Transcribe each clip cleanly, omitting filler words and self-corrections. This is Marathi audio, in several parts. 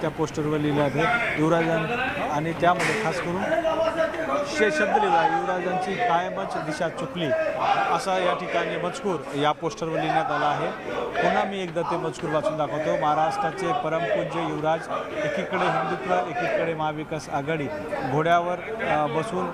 त्या पोस्टरवर लिहिलं आहे युवराजां आणि त्यामध्ये खास करून शब्द लिहिला आहे युवराजांची कायमच दिशा चुकली असा या ठिकाणी मजकूर या पोस्टरवर लिहिण्यात आला आहे। पुन्हा मी एकदा ते मजकूर वाचून दाखवतो। महाराष्ट्राचे परमपूज्य युवराज एकीकडे हिंदुत्व एकीकडे महाविकास आघाडी घोड्यावर बसून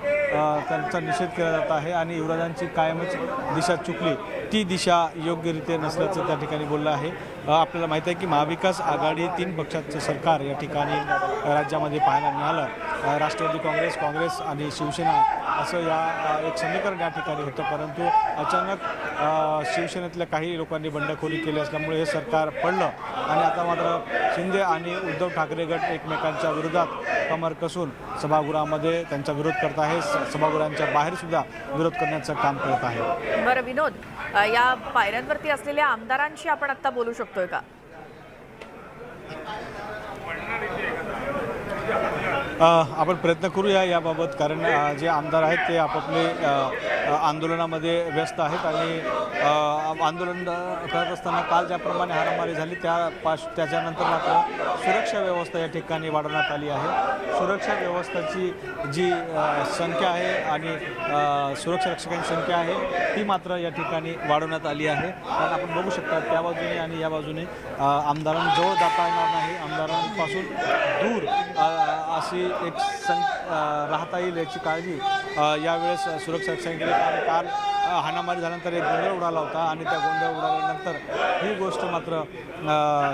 त्यांचा निषेध केला जात आहे आणि युवराजांची कायमच दिशा चुकली ती दिशा योग्यरित्या नसल्याचं त्या ठिकाणी बोललं आहे। आपल्याला माहीत आहे की महाविकास आघाडी 3 पक्षाचं सरकार या ठिकाणी राज्यामध्ये पाहायला मिळालं। राष्ट्रवादी काँग्रेस आणि शिवसेना असं या एक समीकरण या ठिकाणी होतं, परंतु अचानक शिवसेनेतल्या काही लोकांनी बंडखोरी केली असल्यामुळे हे सरकार पडलं आणि आता मात्र शिंदे आणि उद्धव ठाकरे गट एकमेकांच्या विरोधात कमर कसून सभागृहामध्ये त्यांचा विरोध करत आहे, सभागृहांच्या बाहेर सुद्धा विरोध करण्याचं काम करत आहे। बरं विनोद, या पायऱ्यांवरती असलेल्या आमदारांशी आपण आता बोलू शकतोय का? आपण प्रयत्न करूया याबाबत, कारण जे आमदार आहेत ते आपापले आंदोलनामध्ये व्यस्त आहेत आणि आंदोलन करत असताना काल ज्याप्रमाणे हाणामारी झाली त्याच्यानंतर मात्र सुरक्षा व्यवस्था या ठिकाणी वाढवण्यात आली आहे। सुरक्षा व्यवस्थेची जी संख्या आहे आणि सुरक्षा रक्षकांची संख्या आहे ती मात्र या ठिकाणी वाढवण्यात आली आहे, कारण आपण बघू शकता त्या बाजूने आणि या बाजूने आमदारांजवळ जाता येणार नाही, आमदारांपासून दूर अशी एक राहता येईल याची काळजी यावेळेस सुरक्षा रक्षकांनी केली। कारण काल हाणामारी झाल्यानंतर एक गोंधळ उडाला होता आणि त्या गोंधळ उडाल्यानंतर ही गोष्ट मात्र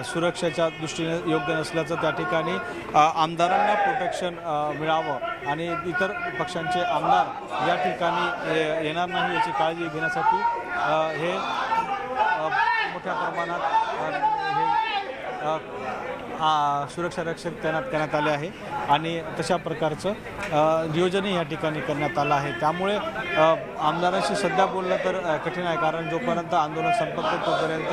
सुरक्षेच्या दृष्टीने योग्य नसल्याचं त्या ठिकाणी आमदारांना प्रोटेक्शन मिळावं आणि इतर पक्षांचे आमदार या ठिकाणी येणार नाही याची काळजी घेण्यासाठी हे मोठ्या प्रमाणात सुरक्षा रक्षक तैनात करण्यात आले आहे आणि तशा प्रकारचं नियोजनही या ठिकाणी करण्यात आलं आहे। त्यामुळे आमदारांशी सध्या बोललं तर कठीण आहे, कारण जोपर्यंत आंदोलन संपत नाही तोपर्यंत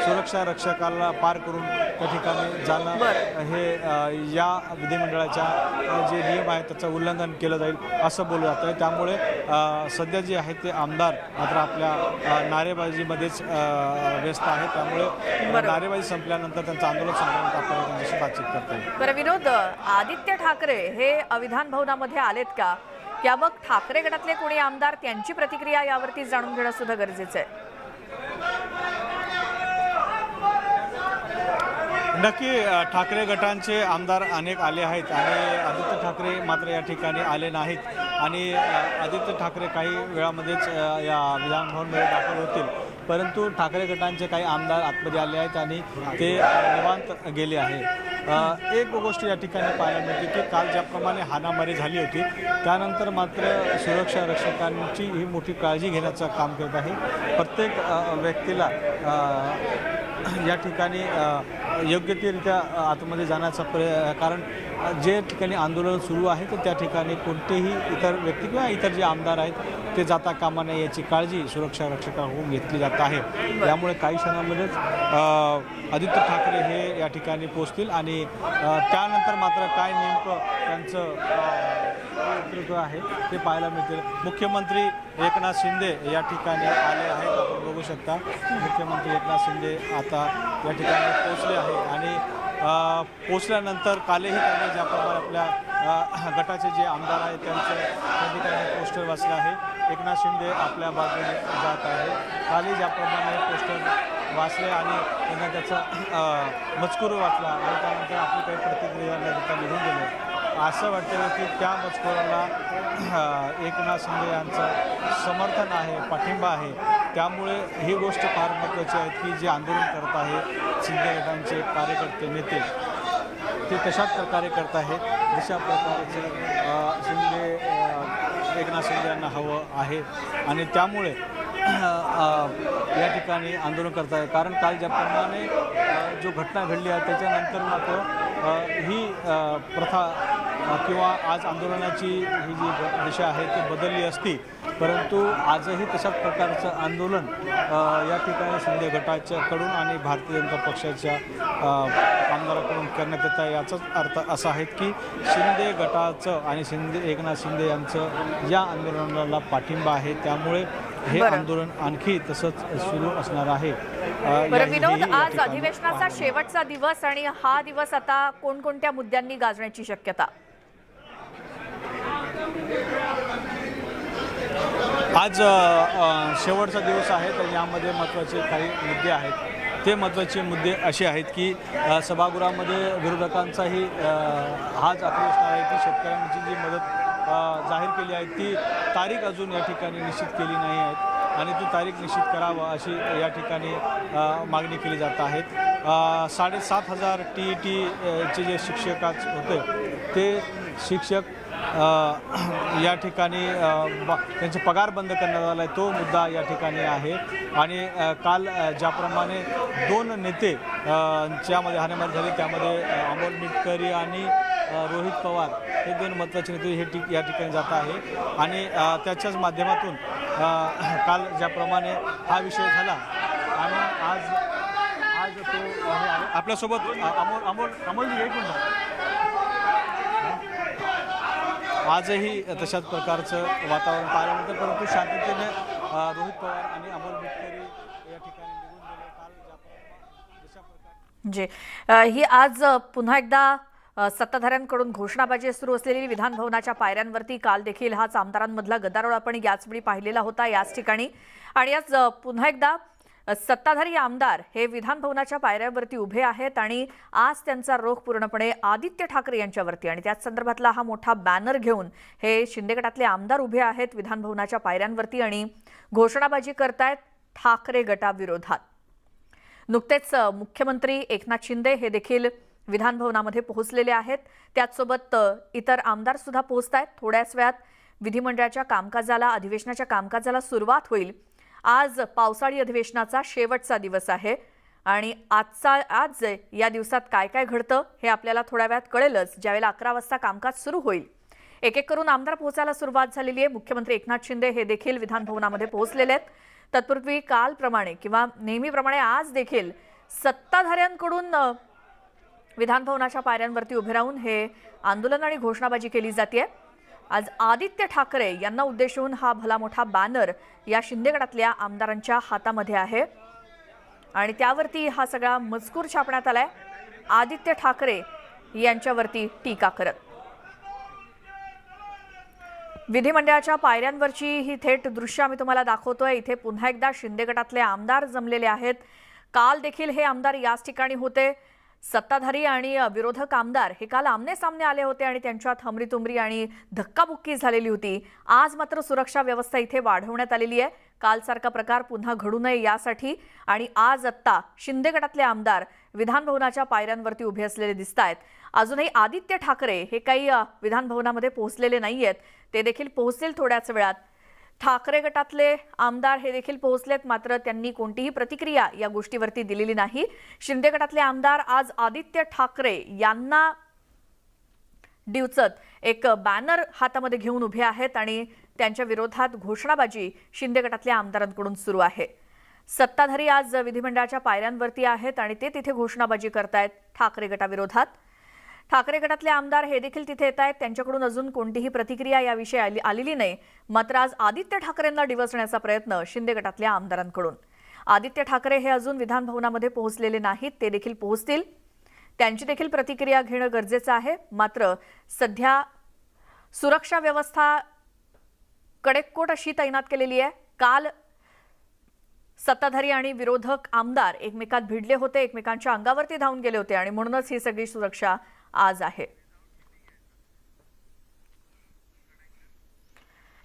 सुरक्षा रक्षकाला पार करून त्या ठिकाणी जाणं हे या विधिमंडळाच्या जे नियम आहेत त्याचं उल्लंघन केलं जाईल असं बोललं जातं आहे। त्यामुळे सध्या जे आहेत ते आमदार मात्र आपल्या नारेबाजीमध्येच व्यस्त आहेत, त्यामुळे नारेबाजी संपल्यानंतर त्यांचं आंदोलन संपल्यानंतर आपल्याला त्यांच्याशी बातचीत करता येईल। बरं विनोद, आदित्य ठाकरे हे विधान भवनामध्ये आलेत का, किंवा मग ठाकरे गटातले कोणी आमदार त्यांची प्रतिक्रिया यावरती जाणून घेणं सुद्धा गरजेचं आहे? नक्की ठाकरे गटांचे आमदार अनेक आले आहेत आणि आदित्य ठाकरे मात्र या ठिकाणी आले नाहीत आणि आदित्य ठाकरे काही वेळामध्येच या विधानभवनमध्ये दाखल होतील, परंतु ठाकरे गटांचे काही आमदार आतमध्ये आले आहेत आणि ते निवांत गेले आहे। एक गोष्ट या ठिकाणी पाहायला मिळते की काल ज्याप्रमाणे हाणामारी झाली होती त्यानंतर मात्र सुरक्षा रक्षकांची ही मोठी काळजी घेण्याचं काम करत आहे। प्रत्येक व्यक्तीला या ठिकाणी योग्यरित्या आतमध्ये जाण्याचा कारण जे ठिकाणी आंदोलन सुरू आहे तर त्या ठिकाणी कोणतेही इतर व्यक्ती किंवा इतर जे आमदार आहेत ते जाता कामा नये याची काळजी सुरक्षा रक्षकाकडून घेतली जात आहे। त्यामुळे काही क्षणामध्येच आदित्य ठाकरे हे या ठिकाणी पोहोचतील आणि त्यानंतर मात्र काय नेमकं त्यांचं नेतृत्व आहे ते पाहायला मिळतील। मुख्यमंत्री एकनाथ शिंदे या ठिकाणी आले आहेत, आपण बघू शकता मुख्यमंत्री एकनाथ शिंदे आता या ठिकाणी पोहोचले आहे आणि पोचल्यानंतर कालही त्यांनी ज्याप्रमाणे आपल्या गटाचे जे आमदार आहेत त्यांचं त्या ठिकाणी पोस्टर वाचलं आहे। एकनाथ शिंदे आपल्या बाजूने जात आहे, कालही ज्याप्रमाणे पोस्टर वाचले आणि त्यांना त्याचा मजकूर वाचला आणि त्यानंतर आपली काही प्रतिक्रिया न देता निघून गेले। असं वाटतं की त्या मजकुराला एकनाथ शिंदे यांचं समर्थन आहे, पाठिंबा आहे, त्यामुळे ही गोष्ट फार महत्त्वाची आहे की जे आंदोलन करत आहे शिंदे गटांचे कार्यकर्ते नेते ते तशाच प्रकारे करत आहेत जशा प्रकारचे एकनाथ शिंदे यांना हवं आहे आणि त्यामुळे या ठिकाणी आंदोलन करत आहे। कारण काल ज्याप्रमाणे जो घटना घडली आहे त्याच्यानंतर मात्र ही प्रथा किंवा आज आंदोलनाची ही जी दिशा आहे ती बदलली असती, परंतु आजही तशाच प्रकारचं आंदोलन या ठिकाणी शिंदे गटाच्याकडून आणि भारतीय जनता पक्षाच्या आमदाराकडून करण्यात येत आहे. याचाच अर्थ असा आहे की शिंदे गटाचं आणि एकनाथ शिंदे यांचं या आंदोलनाला पाठिंबा आहे. त्यामुळे हे बरं. आंदोलन आणखी तसंच सुरू असणार आहे. बरं विनोद, हेही या आज ठिकाणी अधिवेशनाचा पाहायला शेवटचा दिवस आणि हा दिवस आता कोणकोणत्या मुद्द्यांनी गाजण्याची शक्यता? आज शेवटचा दिवस आहे, तर यामध्ये महत्त्वाचे काही मुद्दे आहेत. ते महत्त्वाचे मुद्दे असे आहेत की सभागृहामध्ये विरोधकांचाही हाच आक्रोश असणार आहे की शेतकऱ्यांची जी मदत जाहीर केली आहे ती तारीख अजून या ठिकाणी निश्चित केली नाही आहे आणि ती तारीख निश्चित करावं अशी या ठिकाणी मागणी केली जात आहेत. 7,500 TET चे जे शिक्षक होते ते शिक्षक या ठिकाणी त्यांचे पगार बंद करण्यात आला आहे, तो मुद्दा या ठिकाणी आहे. आणि काल ज्याप्रमाणे 2 नेते च्यामध्ये हाणामारी झाली, त्यामध्ये अमोल मिटकरी आणि रोहित पवार हे 2 महत्त्वाचे नेते या ठिकाणी जात आहे. आणि त्याच्याच माध्यमातून काल ज्याप्रमाणे हा विषय झाला आणि आज तो हे आहे आपल्यासोबत अमोलजी एक मिनिट. आजही तशाच प्रकारचं वातावरण पाहायला मिळतं, परंतु शांततेने रोहित पवार आणि अमोल मिटकरी या ठिकाणी निघून गेले. काल जशा प्रकारे ही आज पुन्हा एकदा सत्ताधाऱ्यांकडून घोषणाबाजी सुरू असलेली विधान भवनाच्या पायऱ्यांवरती काल देखील हाच आमदारांमधला गदारोळ आपण याचवेळी पाहिलेला होता याच ठिकाणी. आणि आज पुन्हा एकदा सत्ताधारी आमदार हे विधान भवनाच्या पायऱ्यावरती उभे आहेत आणि आज त्यांचा रोख पूर्णपणे आदित्य ठाकरे यांच्यावरती आणि त्याच संदर्भातला हा मोठा बॅनर घेऊन हे शिंदे गटातले आमदार उभे आहेत विधान भवनाच्या पायऱ्यांवरती आणि घोषणाबाजी करतायत ठाकरे गटाविरोधात. नुकतेच मुख्यमंत्री एकनाथ शिंदे हे देखील विधान भवनामध्ये पोहोचलेले आहेत. त्याचसोबत इतर आमदार सुद्धा पोहोचतायत. थोड्याच वेळात विधिमंडळाच्या कामकाजाला अधिवेशनाच्या कामकाजाला सुरुवात होईल. आज पावसाळी अधिवेशनाचा शेवटचा दिवस आहे आणि आज या दिवसात काय काय घडतं हे आपल्याला थोड्या वेळात कळेलच, ज्यावेळेला 11 वाजता कामकाज सुरू होईल. एक एक करून आमदार पोहोचायला सुरुवात झालेली आहे. मुख्यमंत्री एकनाथ शिंदे हे देखील विधान भवनामध्ये पोहोचलेले आहेत. तत्पूर्वी कालप्रमाणे किंवा नेहमीप्रमाणे आज देखील सत्ताधाऱ्यांकडून विधान भवनाच्या पायऱ्यांवरती उभे राहून हे आंदोलन आणि घोषणाबाजी केली जाते. आज आदित्य ठाकरे यांना उद्देशून हा भला मोठा बॅनर या शिंदे गटातल्या आमदारांच्या हातामध्ये आहे आणि त्यावरती हा सगळा मजकूर छापण्यात आलाय. आदित्य ठाकरे यांच्यावरती टीका करत विधिमंडळाच्या पायऱ्यांवरची ही थेट दृश्य आम्ही तुम्हाला दाखवतोय. इथे पुन्हा एकदा शिंदे गटातले आमदार जमलेले आहेत. काल देखील हे आमदार याच ठिकाणी होते. सत्ताधारी आणि विरोधक आमदार हे काल आमने सामने आले होते आणि त्यांच्यात हमरीतुमरी आणि धक्काबुक्की झालेली होती. आज मात्र सुरक्षा व्यवस्था इथे वाढवण्यात आलेली आहे. कालसारखा प्रकार पुन्हा घडू नये यासाठी आणि आज आत्ता शिंदे गटातले आमदार विधान भवनाच्या पायऱ्यांवरती उभे असलेले दिसतायत. अजूनही आदित्य ठाकरे हे काही विधान भवनामध्ये पोहोचलेले नाहीयेत. ते देखील पोहोचतील थोड्याच वेळात. ठाकरे गटातले आमदार हे देखील पोहोचलेत, मात्र त्यांनी कोणतीही प्रतिक्रिया या गोष्टीवरती दिलेली नाही. शिंदे गटातले आमदार आज आदित्य ठाकरे यांना डिवचत एक बॅनर हातामध्ये घेऊन उभे आहेत आणि त्यांच्या विरोधात घोषणाबाजी शिंदे गटातल्या आमदारांकडून सुरू आहे. सत्ताधारी आज विधिमंडळाच्या पायऱ्यांवरती आहेत आणि ते तिथे घोषणाबाजी करतायत ठाकरे गटाविरोधात. ठाकरे गटातले आमदार हे देखील तिथे येत आहेत. त्यांच्याकडून अजून कोणतीही प्रतिक्रिया याविषयी आलेली नाही. मात्र आज आदित्य ठाकरेंना डिवचण्याचा प्रयत्न शिंदे गटातल्या आमदारांकडून. आदित्य ठाकरे हे अजून विधान भवनामध्ये पोहोचलेले नाहीत. ते देखील पोहोचतील. त्यांची देखील प्रतिक्रिया घेणं गरजेचं आहे. मात्र सध्या सुरक्षा व्यवस्था कडेकोट अशी तैनात केलेली आहे. काल सत्ताधारी आणि विरोधक आमदार एकमेकात भिडले होते, एकमेकांच्या अंगावरती धावून गेले होते आणि म्हणूनच ही सगळी सुरक्षा आज आहे.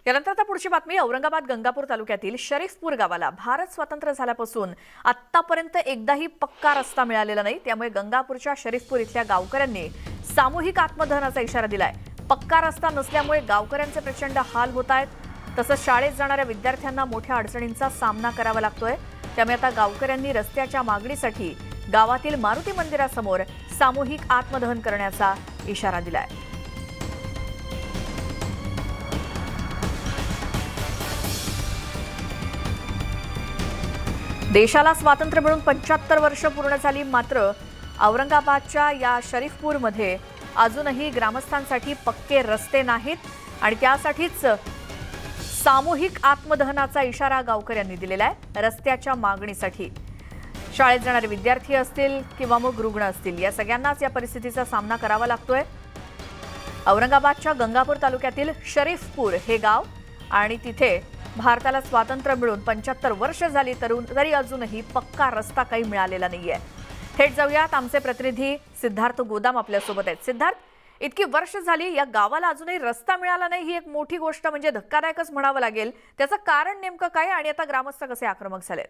यानंतर आता पुढची बातमी. औरंगाबाद गंगापूर तालुक्यातील शरीफपूर गावाला भारत स्वतंत्र झाल्यापासून आतापर्यंत एकदाही पक्का रस्ता मिळालेला नाही. त्यामुळे गंगापूरच्या शरीफपूर इथल्या गावकऱ्यांनी सामूहिक आत्मदहनाचा इशारा दिलाय. पक्का रस्ता नसल्यामुळे गावकऱ्यांचे प्रचंड हाल होत आहेत. तसंच शाळेत जाणाऱ्या विद्यार्थ्यांना मोठ्या अडचणींचा सामना करावा लागतोय. त्यामुळे आता गावकऱ्यांनी रस्त्याच्या मागणीसाठी गावातील मारुती मंदिरासमोर सामूहिक आत्मदहन करण्याचा इशारा दिलाय. देशाला स्वातंत्र्य मिळून 75 वर्ष पूर्ण झाली, मात्र औरंगाबादच्या या शरीफपूरमध्ये अजूनही ग्रामस्थांसाठी पक्के रस्ते नाहीत आणि त्यासाठीच सामूहिक आत्मदहनाचा इशारा गावकऱ्यांनी दिलेला आहे। रस्त्याच्या मागणीसाठी शाळेत जाणारे विद्यार्थी असतील किंवा मग रुग्ण असतील, या सगळ्यांनाच या परिस्थितीचा सामना करावा लागतोय। औरंगाबादच्या गंगापूर तालुक्यातील शरीफपूर हे गाव आणि तिथे भारताला स्वातंत्र्य मिळून 75 वर्ष झाली तरी अजूनही पक्का रस्ता काही मिळालेला नाहीये। थेट जाऊयात, आमचे प्रतिनिधी सिद्धार्थ गोदाम आपल्यासोबत आहेत। सिद्धार्थ, इतकी वर्ष झाली या गावाला अजूनही रस्ता मिळाला नाही, ही एक मोठी गोष्ट म्हणजे धक्कादायकच म्हणावं लागेल। त्याचं कारण नेमकं काय आणि आता ग्रामस्थ कसे आक्रमक झालेत?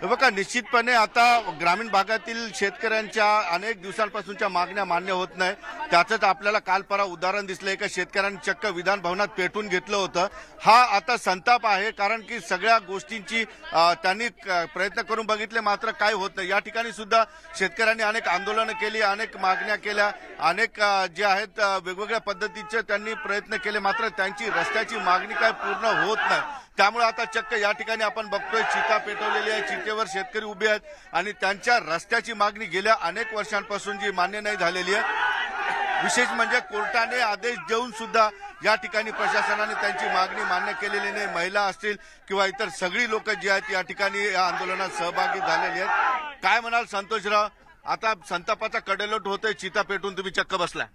बघा, निश्चितपणे आता ग्रामीण भागातील शेतकऱ्यांच्या अनेक दिवसांपासूनच्या मागण्या मान्य होत नाही। त्याचंच आपल्याला काल परवा उदाहरण दिसलं, एका शेतकऱ्यांनी चक्क विधान भवनात पेटून घेतलं होतं। हा आता संताप आहे, कारण की सगळ्या गोष्टींची त्यांनी प्रयत्न करून बघितले, मात्र काय होत नाही। या ठिकाणी सुद्धा शेतकऱ्यांनी अनेक आंदोलनं केली, अनेक मागण्या केल्या, अनेक जे आहेत वेगवेगळ्या पद्धतीचे त्यांनी प्रयत्न केले, मात्र त्यांची रस्त्याची मागणी काय पूर्ण होत नाही। त्यामुळे आता चक्क या ठिकाणी आपण बघतोय चिता पेटवलेली आहे, चितेवर शेतकरी उभे आहेत आणि त्यांच्या रस्त्याची मागणी गेल्या अनेक वर्षांपासून जी मान्य नाही झालेली आहे। विशेष म्हणजे कोर्टाने आदेश देऊन सुद्धा या ठिकाणी प्रशासनाने त्यांची मागणी मान्य केलेली नाही। महिला असतील किंवा इतर सगळी लोक जी आहेत या ठिकाणी या आंदोलनात सहभागी झालेली आहेत। काय म्हणाल संतोषराव, आता संतापाचा कडेलोट होतोय, चिता पेटून तुम्ही चक्क बसलाय?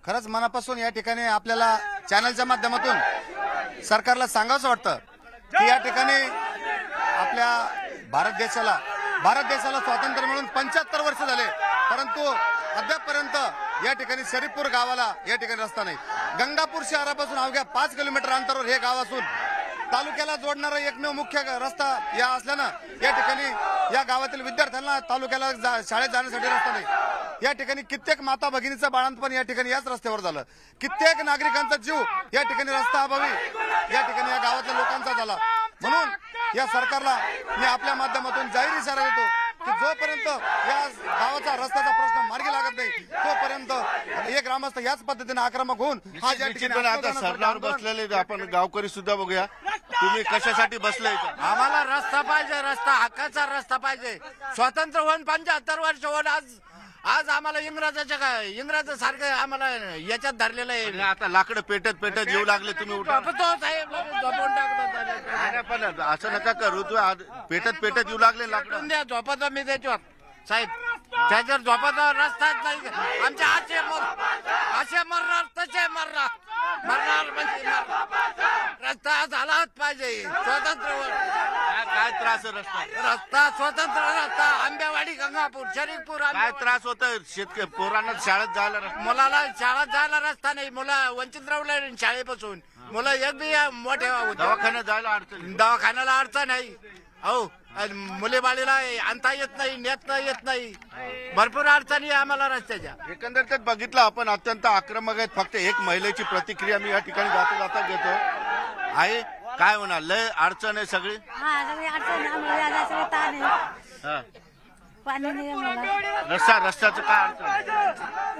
खरंच मनापासून या ठिकाणी आपल्याला चॅनलच्या माध्यमातून सरकारला सांगावंसं वाटतं की या ठिकाणी आपल्या भारत देशाला स्वातंत्र्य मिळून 75 वर्ष झाले, परंतु अद्यापपर्यंत या ठिकाणी शरीफपूर गावाला या ठिकाणी रस्ता नाही। गंगापूर शहरापासून अवघ्या 5 किलोमीटर अंतरावर हे गाव असून तालुक्याला जोडणारा एकमेव मुख्य रस्ता या असल्यानं या ठिकाणी या गावातील विद्यार्थ्यांना तालुक्याला शाळेत जाण्यासाठी रस्ता नाही। या ठिकाणी कित्येक माता भगिनीचं बाळंतपण या ठिकाणी याच रस्त्यावर झालं। कित्येक नागरिकांचा जीव या ठिकाणी रस्ता अभावी या ठिकाणी या गावातल्या लोकांचा झाला। म्हणून या सरकारला मी आपल्या माध्यमातून जाहीर इशारा देतो की जोपर्यंत या गावाचा रस्त्याचा प्रश्न मार्गी लागत नाही तोपर्यंत हे ग्रामस्थ याच पद्धतीने आक्रमक होऊन हा ज्या ठिकाणी आता सरदार बसलेले आपण गावकरी सुद्धा बघूया, तुम्ही कशासाठी बसले इथं? आम्हाला रस्ता पाहिजे, रस्ता हक्काचा रस्ता पाहिजे। स्वातंत्र्य होऊन 75 वर्ष होऊन आज आम्हाला इंग्रजासारखं आम्हाला याच्यात धरलेलं आहे। आणि आता लाकडं पेटत येऊ लागले, तुम्ही उठा. झोपतो साहेब, झोपून टाकतो। नाही, पण असं नका करू, तू पेटत येऊ लागले लाकडं. पेटून द्या, झोपतो मी त्याच्यावर साहेब, त्याच्यावर झोपतो, रस्ताच नाही। आमच्या असे मरणार तसे मरणार म्हणजे रस्ता झालाच पाहिजे। स्वातंत्र्य काय त्रास आहे रस्ता स्वतंत्र रस्ता, आंबेवाडी गंगापूर शरीफपूर काय त्रास होत शेतकरी पोरांना शाळेत जायला मुलाला शाळेत जायला रस्ता नाही, मुलं वंचित राहू शाळेपासून, मुलं एक बी मोठे दवाखान्यात जायला अडचण, दवाखान्याला अडचण नाही। हो, मुले बाळीला आणता येत नाही, नेता येत नाही, भरपूर अडचणी आम्हाला रस्त्याच्या। एकंदरीत बघितलं आपण, अत्यंत आक्रमक आहेत। फक्त एक महिलेची प्रतिक्रिया मी या ठिकाणी जाता घेतो। आहे काय होणार, लय अडचण आहे सगळी? सगळी अडचण आम्हाला सगळं ताण आहे, पाणी नाही आम्हाला। रस्त्याचं काय अडचण?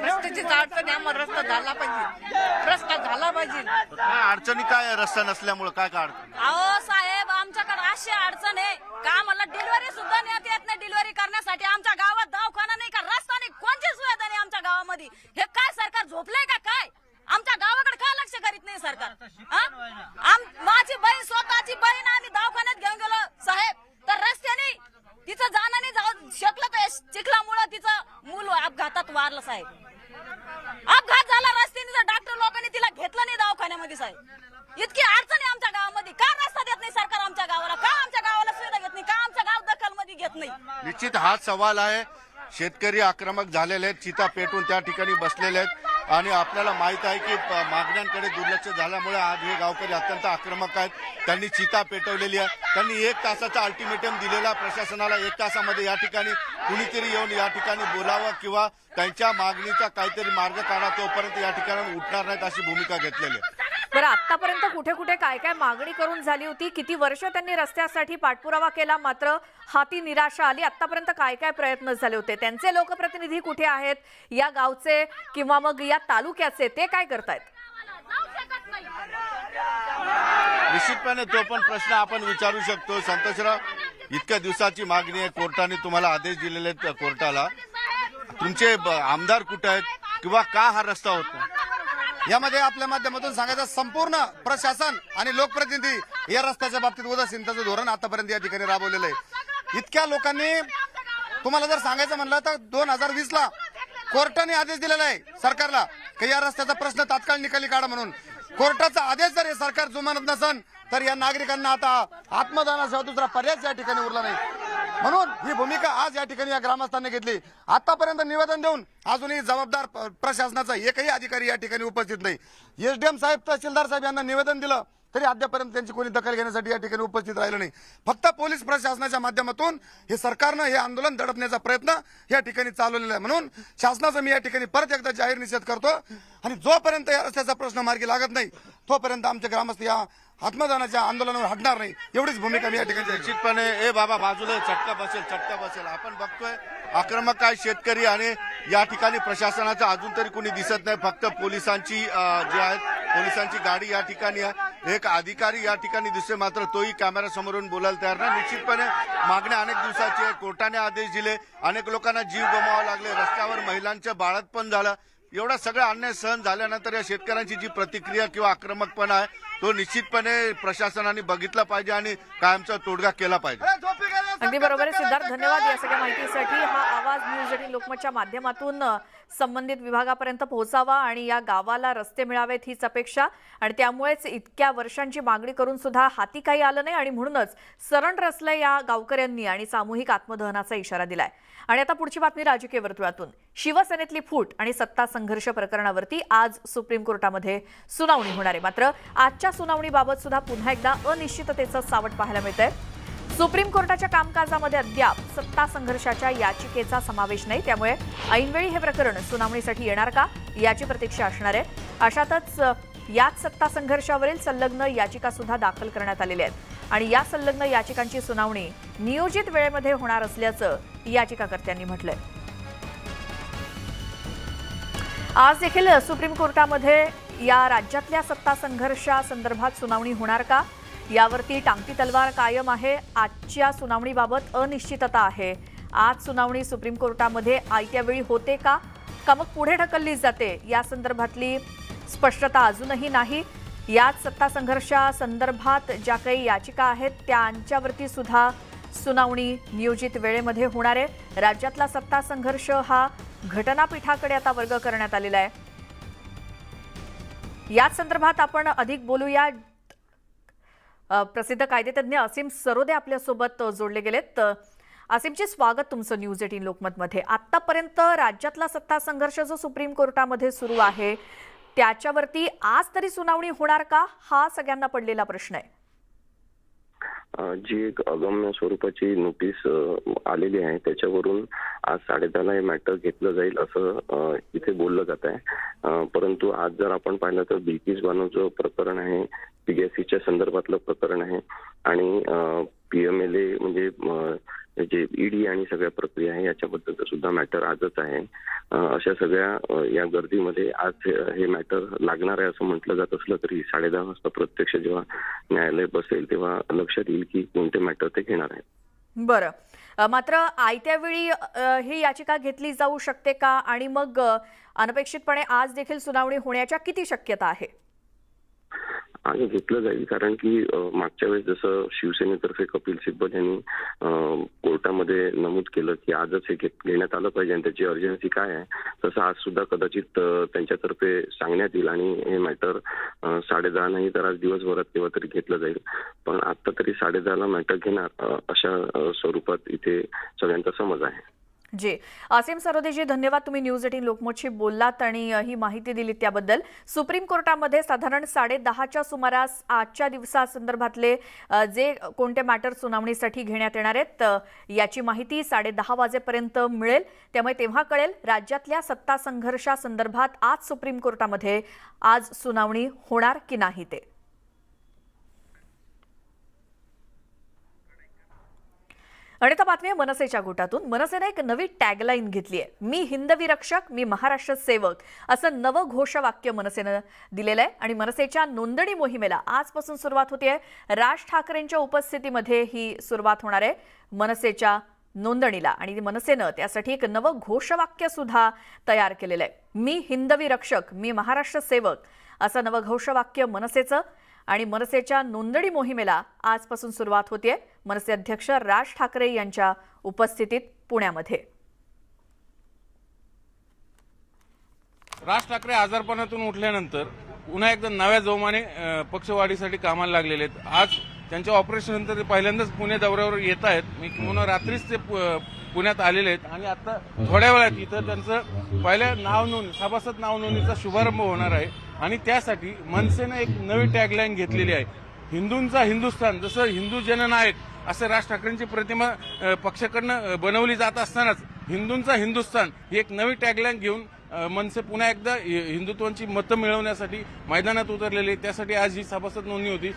रस्त्याची अडचण आहे, आम्हाला रस्ता झाला पाहिजे, रस्ता झाला पाहिजे। काय अडचणी काय आहे रस्ता नसल्यामुळे, काय काय अडचण? अहो साहेब, आमच्याकडे अशी अडचण आहे का आम्हाला डिलिव्हरी सुद्धा नेत येत नाही। डिलिव्हरी करण्यासाठी आमच्या गावात दवाखाना नाही का, रस्ता नाही, कोणती सुविधा नाही आमच्या गावामध्ये। हे काय सरकार झोपलंय का काय? आमच्या गावाकडे का लक्ष करीत नाही सरकार? माझी बहीण, स्वतःची बहीण आम्ही दवाखान्यात घेऊन गेलो साहेब, तर रस्त्याने तिचं जाणं नाही जाऊ शकलं, तर चिखलामुळे तिचं मूल अपघातात वारलं साहेब। अपघात झाला रस्त्याने, डॉक्टर लोकांनी तिला घेतलं नाही दवाखान्यामध्ये साहेब। इतकी अडचण आहे आमच्या गावामध्ये। का रस्ता देत नाही सरकार आमच्या गावाला? का आमच्या गावाला सुविधा घेत नाही? का आमच्या गाव दखलमध्ये घेत नाही? निश्चित हा सवाल आहे। शेतकरी आक्रमक झालेले आहेत, चिता पेटून त्या ठिकाणी बसलेले आहेत आणि आपल्याला माहित आहे की मागण्यांकडे दुर्लक्ष झाल्यामुळे आज हे गावकरी अत्यंत आक्रमक आहेत। त्यांनी चिता पेटवलेली आहे, त्यांनी 1 तासाचा अल्टिमेटम दिलेला प्रशासनाला। 1 तासामध्ये या ठिकाणी कुणीतरी येऊन या ठिकाणी बोलावं किंवा त्यांच्या मागणीचा काहीतरी मार्ग काढा, तोपर्यंत या ठिकाणी उठणार नाहीत अशी भूमिका घेतलेली आहे। बरं, आतापर्यंत कुठे कुठे काय काय मागणी करून झाली होती? किती वर्ष त्यांनी रस्त्यासाठी पाठपुरावा केला, मात्र हाती निराशा आली? आतापर्यंत काय काय प्रयत्न झाले होते? त्यांचे लोकप्रतिनिधी कुठे आहेत? या गावचे किंवा मग या तालुक्याचे ते काय करतायत? निश्चितपणे तो पण प्रश्न आपण विचारू शकतो संतोषराव। इतक्या दिवसाची मागणी आहे, कोर्टाने तुम्हाला आदेश दिलेले आहेत कोर्टाला. तुमचे आमदार कुठे आहेत किंवा का हा रस्ता होत नाही? यामध्ये आपल्या माध्यमातून सांगायचं, संपूर्ण प्रशासन आणि लोकप्रतिनिधी या रस्त्याच्या बाबतीत उदासीनतेचं धोरण आतापर्यंत या ठिकाणी राबवलेलं आहे. इतक्या लोकांनी, तुम्हाला जर सांगायचं म्हणलं तर 2020 ला कोर्टाने आदेश दिलेला आहे सरकारला की या रस्त्याचा प्रश्न तात्काळ निकाली काढा म्हणून. कोर्टाचा आदेश जर हे सरकार जुमानत नसेल तर या नागरिकांना आता आत्मदानाशिवाय दुसरा पर्याय या ठिकाणी उरला नाही. म्हणून ही भूमिका आज या ठिकाणी या ग्रामस्थांनी घेतली. आतापर्यंत निवेदन देऊन अजूनही जबाबदार प्रशासनाचा एकही अधिकारी या ठिकाणी उपस्थित नाही. एसडीएम साहेब, तहसीलदार साहेब यांना निवेदन दिलं तरी अद्यापर्यंत त्यांची कोणी दखल घेण्यासाठी या ठिकाणी उपस्थित राहिलं नाही. फक्त पोलीस प्रशासनाच्या माध्यमातून हे सरकारनं हे आंदोलन दडपण्याचा प्रयत्न या ठिकाणी चालवलेला आहे. म्हणून शासनाचा मी या ठिकाणी परत एकदा जाहीर निषेध करतो आणि जोपर्यंत या रस्त्याचा प्रश्न मार्गी लागत नाही तोपर्यंत आमचे ग्रामस्थ या आत्मदानाच्या आंदोलनावर हटणार नाही, एवढीच भूमिका मी या ठिकाणी. निश्चितपणे ए बाबा बाजूला, चटका बसेल. आपण बघतोय आक्रमक काय शेतकरी आणि या ठिकाणी प्रशासनाचं अजून तरी कोणी दिसत नाही. फक्त पोलिसांची जी आहेत, पोलिसांची गाडी या ठिकाणी आहे. एक अधिकारी या ठिकाणी दिसतोय, मात्र तोही कॅमेरा समोरून बोलायला तयार नाही. निश्चितपणे मागण्या अनेक दिवसाची आहे. कोर्टाने आदेश दिले, अनेक लोकांना जीव गमवावे लागले, रस्त्यावर महिलांचं बाळंतपण झालं. एवढा सगळा अन्याय सहन झाल्यानंतर या शेतकऱ्यांची जी प्रतिक्रिया किंवा आक्रमकपणा आहे तो निश्चितपणे प्रशासनाने बघितला पाहिजे आणि कायमचा तोडगा केला पाहिजे. अगदी बरोबर आहे सिद्धार्थ, धन्यवाद या सगळ्या माहितीसाठी. हा आवाज न्यूज 18 लोकमतच्या माध्यमातून संबंधित विभागापर्यंत पोहोचावा आणि या गावाला रस्ते मिळावेत हीच अपेक्षा. आणि त्यामुळेच इतक्या वर्षांची मागणी करून सुद्धा हाती काही आलं नाही आणि म्हणूनच सरण रचलंय या गावकऱ्यांनी आणि सामूहिक आत्मदहनाचा इशारा दिलाय. आणि आता पुढची बातमी राजकीय वर्तुळातून. शिवसेनेतली फूट आणि सत्ता संघर्ष प्रकरणावरती आज सुप्रीम कोर्टामध्ये सुनावणी होणार आहे. मात्र आजच्या सुनावणीबाबत सुद्धा पुन्हा एकदा अनिश्चिततेचं सावट पाहायला मिळतंय. सुप्रीम कोर्टाच्या कामकाजामध्ये अद्याप सत्ता संघर्षाच्या याचिकेचा समावेश नाही, त्यामुळे ऐनवेळी हे प्रकरण सुनावणीसाठी येणार का याची प्रतीक्षा असणार आहे. अशातच याच सत्ता संघर्षावरील संलग्न याचिका सुद्धा दाखल करण्यात आलेल्या आहेत आणि या संलग्न याचिकांची सुनावणी नियोजित वेळेमध्ये होणार असल्याचं याचिकाकर्त्यांनी म्हटलंय. आज देखील सुप्रीम कोर्टामध्ये या राज्यातल्या सत्ता संघर्षासंदर्भात सुनावणी होणार का यावरती टांगती तलवार कायम आहे. आजच्या सुनावणीबाबत अनिश्चितता आहे. आज सुनावणी सुप्रीम कोर्टामध्ये आयत्या वेळी होते का मग पुढे ढकलली जाते या संदर्भातली स्पष्टता अजूनही नाही. याच सत्ता संघर्षासंदर्भात ज्या काही याचिका आहेत त्यांच्यावरती सुद्धा सुनावणी नियोजित वेळेमध्ये होणार आहे. राज्यातला सत्ता संघर्ष हा घटनापीठाकडे आता वर्ग करण्यात आलेला आहे. याच संदर्भात आपण अधिक बोलूया. प्रसिद्ध कायदेतज्ञ असीम सरोदे आपल्यासोबत जोडले गेलेत. असीमचे स्वागत तुमचं न्यूज 18 लोकमतमध्ये. आतापर्यंत राज्यातला सत्ता संघर्ष जो सुप्रीम कोर्टामध्ये सुरू आहे त्याच्यावरती आज तरी सुनावणी होणार का हा सगळ्यांना पडलेला प्रश्न आहे. जी एक अगम्य स्वरूपाची नोटीस आलेली आहे त्याच्यावरून आज 10:30ला हे मॅटर घेतलं जाईल असं इथे बोललं जात आहे. परंतु आज जर आपण पाहिलं तर बिल्किस बानोचं प्रकरण आहे, पीएससीच्या संदर्भातलं प्रकरण आहे आणि PMLA म्हणजे जे ईडी आणि सगळ्या प्रक्रिया आहे याच्याबद्दल सुद्धा मॅटर आजच आहे. अशा सगळ्या या गर्दीमध्ये आज हे मॅटर लागणार आहे असं म्हटलं जात असलं तरी 10:30 वाजता प्रत्यक्ष जेव्हा न्यायालय बसेल तेव्हा लक्षात येईल की कोणते मॅटर ते घेणार आहे. बरं, मात्र आयत्या वेळी ही याचिका घेतली जाऊ शकते का आणि मग अनपेक्षितपणे आज देखील सुनावणी होण्याच्या किती शक्यता आहे? आज घेतलं जाईल कारण की मागच्या वेळेस जसं शिवसेनेतर्फे कपिल सिब्बल यांनी कोर्टामध्ये नमूद केलं की आजच हे घेण्यात आलं पाहिजे आणि त्याची अर्जन्सी काय आहे, तसं आज सुद्धा कदाचित त्यांच्यातर्फे सांगण्यात येईल आणि हे मॅटर 10:30 नाही तर आज दिवसभरात केव्हा तरी घेतलं जाईल. पण आता तरी 10:30ला मॅटर घेणार अशा स्वरूपात इथे सगळ्यांचा समज आहे. जी, असीम सरोदेजी धन्यवाद. तुम्ही न्यूज 18 लोकमतशी बोललात आणि ही माहिती दिली त्याबद्दल. सुप्रीम कोर्टामध्ये साधारण 10:30च्या सुमारास आजच्या दिवसासंदर्भातले जे कोणते मॅटर सुनावणीसाठी घेण्यात येणार आहेत याची माहिती 10:30 वाजेपर्यंत मिळेल. त्यामुळे तेव्हा कळेल राज्यातल्या सत्ता संघर्षासंदर्भात आज सुप्रीम कोर्टामध्ये आज सुनावणी होणार की नाही ते. आणि आता बातमी आहे मनसेच्या गोटातून. मनसेने एक नवी टॅगलाईन घेतली आहे. मी हिंदवी रक्षक, मी महाराष्ट्र सेवक असं नवं घोषवाक्य मनसेनं दिलेलं आहे. आणि मनसेच्या नोंदणी मोहिमेला आजपासून सुरुवात होते. राज ठाकरेंच्या उपस्थितीमध्ये ही सुरुवात होणार आहे मनसेच्या नोंदणीला. आणि मनसेनं त्यासाठी एक नवं घोषवाक्य सुद्धा तयार केलेलं आहे. मी हिंदवी रक्षक, मी महाराष्ट्र सेवक असं नवं घोषवाक्य मनसेचं. आणि मनसेच्या नोंदणी मोहिमेला आजपासून सुरुवात होते. मनसे अध्यक्ष राज ठाकरे यांच्या उपस्थितीत पुण्यामध्ये. राज ठाकरे आजारपणातून उठल्यानंतर पुन्हा एकदा नव्या जोमाने पक्षवाढीसाठी कामाला लागलेले आहेत. आज त्यांच्या ऑपरेशन नंतर ते पहिल्यांदाच पुणे दौऱ्यावर येत आहेत. मी किंवा रात्रीच ते पुण्यात आलेले आहेत आणि आता थोड्या वेळात इथं त्यांचं पहिल्या सभासद नाव नोंदणीचा शुभारंभ होणार आहे. आणि त्यासाठी मनसेनं एक नवी टॅगलाईन घेतलेली आहे. हिंदूंचा हिंदुस्थान, जसं हिंदू जननायक असं राज ठाकरेंची प्रतिमा पक्षाकडनं बनवली जात असतानाच हिंदूंचा हिंदुस्थान ही एक नवी टॅगलाईन घेऊन मनसे पुन्हा एकदा हिंदुत्वाची मतं मिळवण्यासाठी मैदानात उतरलेली. त्यासाठी आज ही सभासद नोंदणी होती.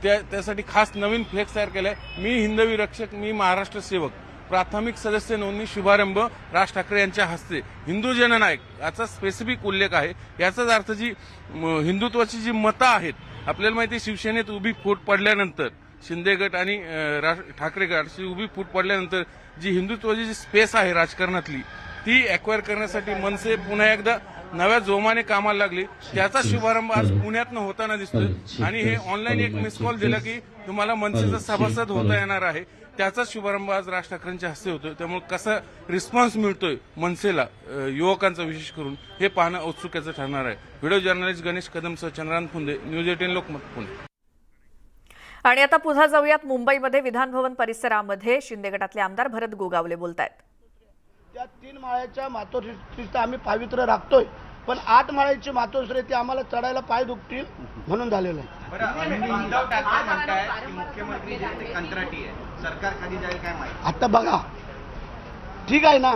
त्यासाठी खास नवीन फ्लेक्स तयार केलाय. मी हिंदवी रक्षक, मी महाराष्ट्र सेवक. प्राथमिक सदस्य नोंदणी शुभारंभ राज ठाकरे यांच्या हस्ते. हिंदू जननायक याचा स्पेसिफिक उल्लेख आहे. याचाच अर्थ जी हिंदुत्वाची जी मतं आहेत, आपल्याला माहिती आहे शिवसेनेत उभी फूट पडल्यानंतर, शिंदे गट आणि ठाकरे गटाची उभी फूट पडल्यानंतर जी हिंदुत्वाची जी स्पेस आहे राजकारणातली, ती अक्वायर करण्यासाठी मनसे पुन्हा एकदा नव्या जोमाने कामाला लागली. त्याचा शुभारंभ आज पुण्यातनं होताना दिसतोय. आणि हे ऑनलाईन एक मिस कॉल दिला की तुम्हाला मनसेचा सभासद होता येणार आहे. त्याचा शुभारंभ आज राज ठाकरेंच्या हस्ते होतोय. त्यामुळे कसा रिस्पॉन्स मिळतोय मनसेला युवकांचा विशेष करून हे पाहणं औत्सुक्याचं ठरणार आहे. व्हिडिओ जर्नलिस्ट गणेश कदमसह चंद्रांत फुंदे, न्यूज 18 लोकमत पुणे. आणि आता पुन्हा जाऊयात मुंबईमध्ये. विधानभवन परिसरामध्ये शिंदे गटातले आमदार भरत गोगावले बोलतायत. त्या 3 माळ्याच्या मातोश्रीचं आम्ही पावित्र्य राखतोय, पण 8 माळ्याची मातोश्री ती आम्हाला चढायला पाय दुखतील म्हणून झालेलं आहे. उद्धव ठाकरे म्हणताय की मुख्यमंत्री जे ते कंत्राटी आहे, सरकार कधी जाईल काय माहिती. आता बघा, ठीक आहे ना,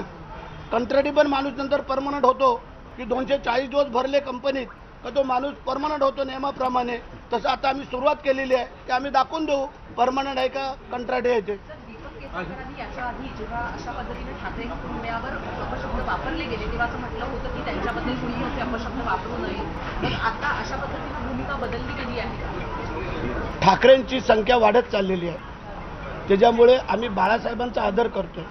कंत्राटी पण माणूस नंतर परमनंट होतो की 240 दिवस भरले कंपनीत का तो माणूस परमनंट होतो नियमाप्रमाणे. तसं आता आम्ही सुरुवात केलेली आहे की आम्ही दाखवून देऊ परमनंट आहे का कंत्राटी आहे ते. याच्या आधी जेव्हा अशा पद्धतीने ठाकरे कुटुंबियावर अपशब्द वापरले गेले तेव्हा असं म्हटलं होतं की त्यांच्याबद्दल कुणी असे अपशब्द वापरू नये. तर आता अशा पद्धतीने भूमिका बदलली गेली आहे. ठाकरेंची संख्या वाढत चाललेली आहे, त्याच्यामुळे आम्ही बाळासाहेबांचा आदर करतोय.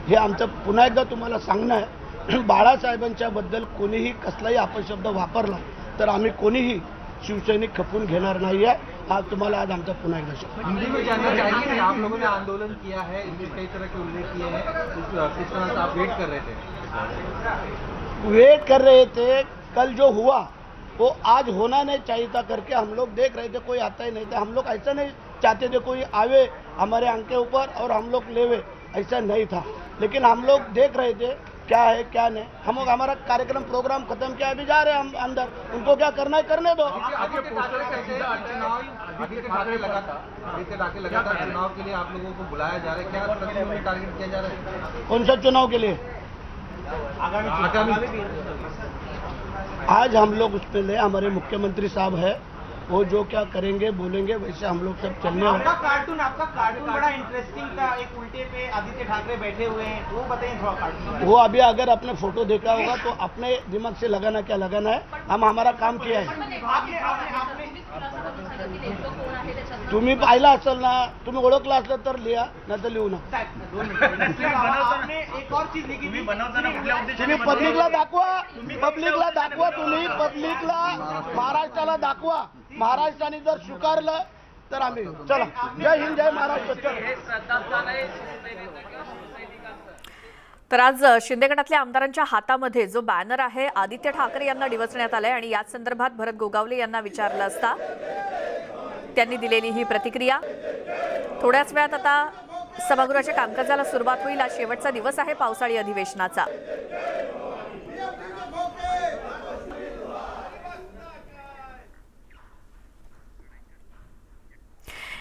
हे आमचं पुन्हा एकदा तुम्हाला सांगणं आहे. बाळासाहेबांच्या बद्दल कोणीही कसलाही अपशब्द वापरला तर आम्ही कोणीही शिवसैनिक खपून घेणार नाही आहे. हा तुम्हाला आज आमचा पुन्हा एकदा हिंदी में जानना चाहिए कि आप लोगों ने आंदोलन किया है, इनमें कई तरह के उल्लेख किए हैं, किस तरह से आप वेट कर रहे थे? वेट कर रहे थे, कल जो हुआ वो आज होना नहीं चाहिए था करके हम लोग देख रहे थे. कोई आता ही नहीं था. हम लोग ऐसा नहीं चाहते थे कोई आवे हमारे आंख के ऊपर और हम लोग लेवे, ऐसा नहीं था. लेकिन हम लोग देख रहे थे क्या है क्या नहीं. हम लोग हमारा कार्यक्रम प्रोग्राम खत्म किया, अभी जा रहे हैं हम अंदर. उनको क्या करना है करने दो. आदित्य ठाकरे लगातार चुनाव के लिए आप लोगों को बुलाया जा रहा है, क्या टारगेट किया जा रहा है? कौन सा चुनाव के लिए? आगामी आज हम लोग उसमें ले, हमारे मुख्यमंत्री साहब है, वो जो क्या करेंगे बोलेंगे वैसे हम लोग सब चलने वाले. आपका कार्टून बड़ा इंटरेस्टिंग था. एक उल्टे पे आदित्य ठाकरे बैठे हुए हैं, वो बताइए थोड़ा कार्टून. वो अभी अगर आपने फोटो देखा होगा तो अपने दिमाग से लगाना क्या लगाना है. हम हमारा काम किया है. तुम्ही पाहिला असेल ना, तुम्ही ओळखला असलं तर लिहा, नाही तर लिहू नका. एक और चीज लिखी तुम्ही पब्लिकला दाखवा, पब्लिकला दाखवा, तुम्ही पब्लिकला महाराष्ट्राला दाखवा. महाराष्ट्राने जर स्वीकारलं तर आम्ही चला. जय हिंद, जय महाराष्ट्र. तर आज शिंदे गटातल्या आमदारांच्या हातामध्ये जो बॅनर आहे आदित्य ठाकरे यांना डिवचण्यात आलाय. आणि याच संदर्भात भरत गोगावले यांना विचारलं असता त्यांनी दिलेली ही प्रतिक्रिया. थोड्याच वेळात आता सभागृहाच्या कामकाजाला सुरुवात होईल. आज शेवटचा दिवस आहे पावसाळी अधिवेशनाचा.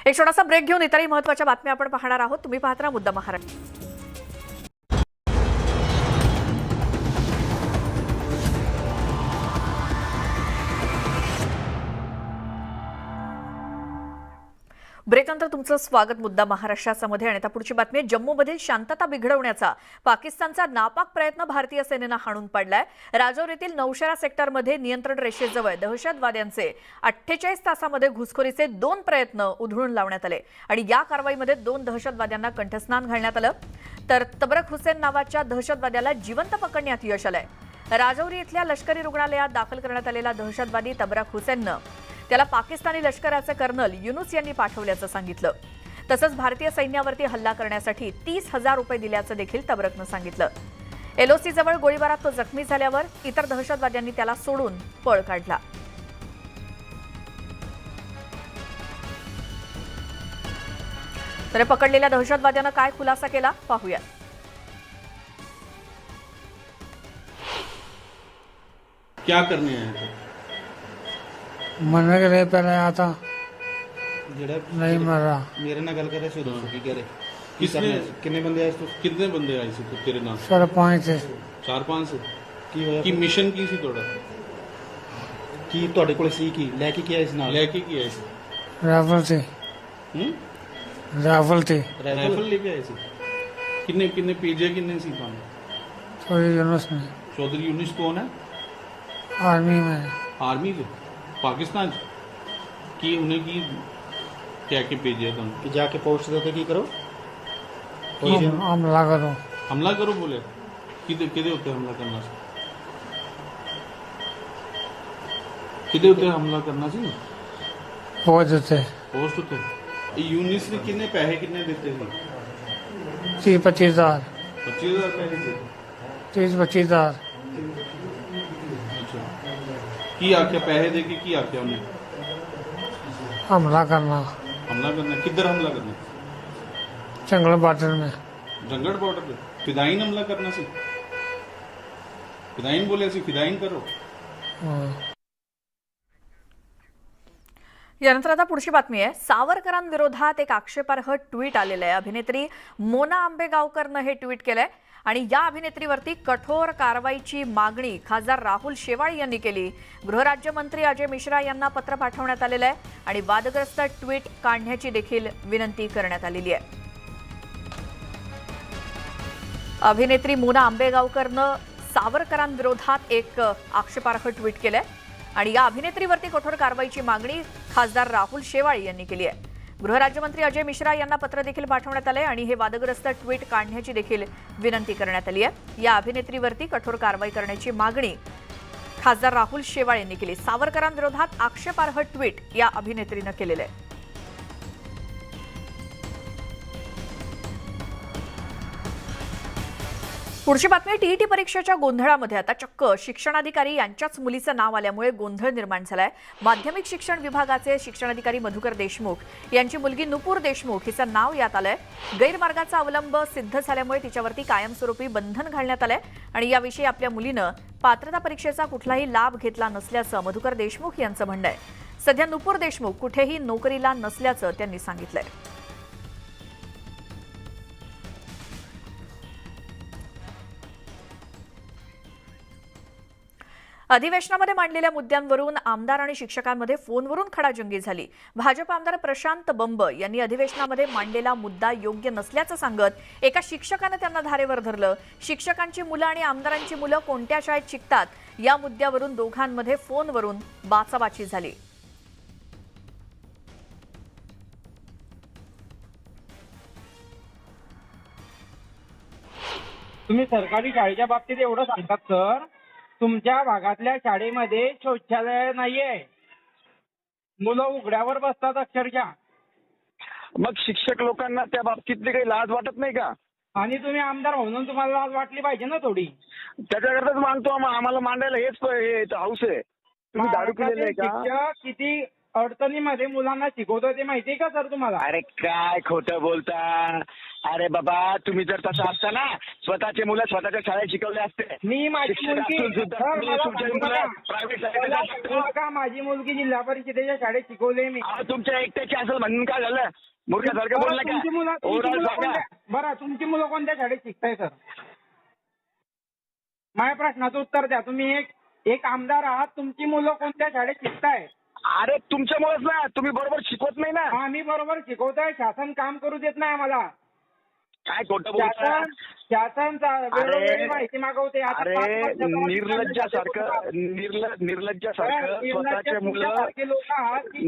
एक छोटासा ब्रेक घेऊन इतरही महत्त्वाच्या बातम्या आपण पाहणार आहोत. तुम्ही पाहत राहा मुद्दा महाराष्ट्र. ब्रेकनंतर तुमचं स्वागत. मुद्दा महाराष्ट्रामध्ये आणि आता पुढची बातमी आहे. जम्मूमधील शांतता बिघडवण्याचा पाकिस्तानचा नापाक प्रयत्न भारतीय सेनेनं हाणून पाडलाय. राजौरीतील नौशेरा सेक्टरमध्ये नियंत्रण रेषेजवळ दहशतवाद्यांचे 48 तासामध्ये घुसखोरीचे 2 प्रयत्न उधळून लावण्यात आले आणि या कारवाईमध्ये 2 दहशतवाद्यांना कंठस्नान घालण्यात आलं. तर तबरक हुसेन नावाच्या दहशतवाद्याला जिवंत पकडण्यात यश आलंय. राजौरी इथल्या लष्करी रुग्णालयात दाखल करण्यात आलेला दहशतवादी तबरक हुसेननं त्याला पाकिस्तानी लष्कराचे कर्नल युनुस यांनी पाठवल्याचं सांगितलं. तसंच भारतीय सैन्यावरती हल्ला करण्यासाठी 30,000 रुपये दिल्याचं देखील तबरकनं सांगितलं. एलओसी जवळ गोळीबारात तो जखमी झाल्यावर इतर दहशतवाद्यांनी त्याला सोडून पळ काढला. तर पकडलेल्या दहशतवाद्यानं काय खुलासा केला पाहूया. क्या करने आए थे? मरने के लिए पहले आया था, नहीं मर रहा. मेरे ना गल करे शुरू की करे किसने कितने बंदे आए तो कितने बंदे आए थे तेरे नाम? सर 5 थे. 4-5 से की होया की मिशन की सी थोड़ा की ਤੁਹਾਡੇ ਕੋਲ ਸੀ ਕੀ ਲੈ ਕੇ ਕੀ ਆਏ ਇਸ ਨਾਲ लेके की आए थे? राइफल थे, राइफल थे. राइफल लेके आए थे. कितने कितने पीजे कितने सी कौन? थोड़ी यूनुस में चौधरी यूनिस कौन है? आर्मी में. आर्मी के पाकिस्तान की उन्हें की क्या के भेजे तुम? कि जाके पहुंचते थे की करो हमला करो. हमला करो बोले किधे होते हमला करना से? किधे होते हमला करना से? पहुंच थे पोस्ट होते. यूनिस ने कितने पैसे कितने देते थे? 30-25,000. 25,000 पैसे देते. 30-25,000. अच्छा की आख्या पैसे दे के की आख्या उन्हें हमला करना हमला करना. किधर हमला करना? जंगल बॉर्डर में. जंगल बॉर्डर पे फिदाईन हमला करना सी. फिदाईन बोले सी फिदाईन करो. हाँ. यानंतर आता पुढची बातमी आहे. सावरकरांविरोधात एक आक्षेपार्ह ट्विट आलेलं आहे. अभिनेत्री मोना आंबेगावकरनं हे ट्विट केलंय आणि या अभिनेत्रीवरती कठोर कारवाईची मागणी खासदार राहुल शेवाळे यांनी केली. गृहराज्यमंत्री अजय मिश्रा यांना पत्र पाठवण्यात आलेलं आहे आणि वादग्रस्त ट्विट काढण्याची देखील विनंती करण्यात आलेली आहे. अभिनेत्री मोना आंबेगावकरनं सावरकरांविरोधात एक आक्षेपार्ह ट्विट केलंय आणि या अभिनेत्रीवरती कठोर कारवाईची मागणी खासदार राहुल शेवाळे यांनी केली आहे. गृहराज्यमंत्री अजय मिश्रा यांना पत्र देखील पाठवण्यात आले आणि हे वादग्रस्त ट्विट काढण्याची देखील विनंती करण्यात आली आहे. या अभिनेत्रीवरती कठोर कारवाई करण्याची मागणी खासदार राहुल शेवाळे यांनी केली. सावरकरांविरोधात आक्षेपार्ह ट्विट या अभिनेत्रीनं केलेलं आहे. पुढची बातमी. टीईटी परीक्षेच्या गोंधळामध्ये आता चक्क शिक्षणाधिकारी यांच्याच मुलीचं नाव आल्यामुळे गोंधळ निर्माण झालाय. माध्यमिक शिक्षण विभागाचे शिक्षणाधिकारी मधुकर देशमुख यांची मुलगी नुपूर देशमुख हिचं नाव यात आलंय. गैरमार्गाचा अवलंब सिद्ध झाल्यामुळे तिच्यावरती कायमस्वरूपी बंधन घालण्यात आलंय आणि याविषयी आपल्या मुलीनं पात्रता परीक्षेचा कुठलाही लाभ घेतला नसल्याचं मधुकर देशमुख यांचं म्हणणं आहे. सध्या नुपूर देशमुख कुठेही नोकरीला नसल्याचं त्यांनी सांगितलंय. अधिवेशनामध्ये मांडलेल्या मुद्द्यांवरून आमदार आणि शिक्षकांमध्ये फोनवरून खडाजंगी झाली. भाजप आमदार प्रशांत बंब यांनी अधिवेशनामध्ये मांडलेला मुद्दा योग्य नसल्याचं सांगत एका शिक्षकानं त्यांना धारेवर धरलं. शिक्षकांची मुलं आणि आमदारांची मुलं कोणत्या शाळेत शिकतात या मुद्द्यावरून दोघांमध्ये फोनवरून बाचाबाची झाली. तुम्ही सरकारी शाळेच्या बाबतीत एवढं सांगतात सर, तुमच्या भागातल्या शाळेमध्ये शौचालय नाहीये, मुलं उघड्यावर बसतात अक्षरशः. मग शिक्षक लोकांना त्या बाबतीतली काही लाज वाटत नाही का? आणि तुम्ही आमदार म्हणून तुम्हाला लाज वाटली पाहिजे ना थोडी. त्याच्याकरताच मागतो आम्हाला मांडायला हेच हाऊस आहे. तुम्ही दारू पिलेले आहे का? शिक्षक किती अडचणीमध्ये मुलांना शिकवतो ते माहितीये का सर तुम्हाला? अरे काय खोटं बोलता. अरे बाबा तुम्ही जर तसं असता ना स्वतःचे मुलं स्वतःच्या शाळेत शिकवले असते. मी माझी मुलगी प्रायव्हेट माझी मुलगी जिल्हा परिषदेच्या शाळेत शिकवले मी. तुमच्या एकट्याची असेल म्हणून काय झालं? मूर्खासारखं बोलला का? बरं तुमची मुलं कोणत्या शाळेत शिकताय सर? माझ्या प्रश्नाचं उत्तर द्या. तुम्ही एक आमदार आहात, तुमची मुलं कोणत्या शाळेत शिकताय? अरे तुमच्यामुळेच ना, तुम्ही बरोबर शिकवत नाही ना. आम्ही बरोबर शिकवतोय, शासन काम करू देत नाही आम्हाला. काय खोटं बोलता. शासन वेळोवेळी माहिती मागवते. अरे निर्लज्जासारखं स्वतःचे मुलं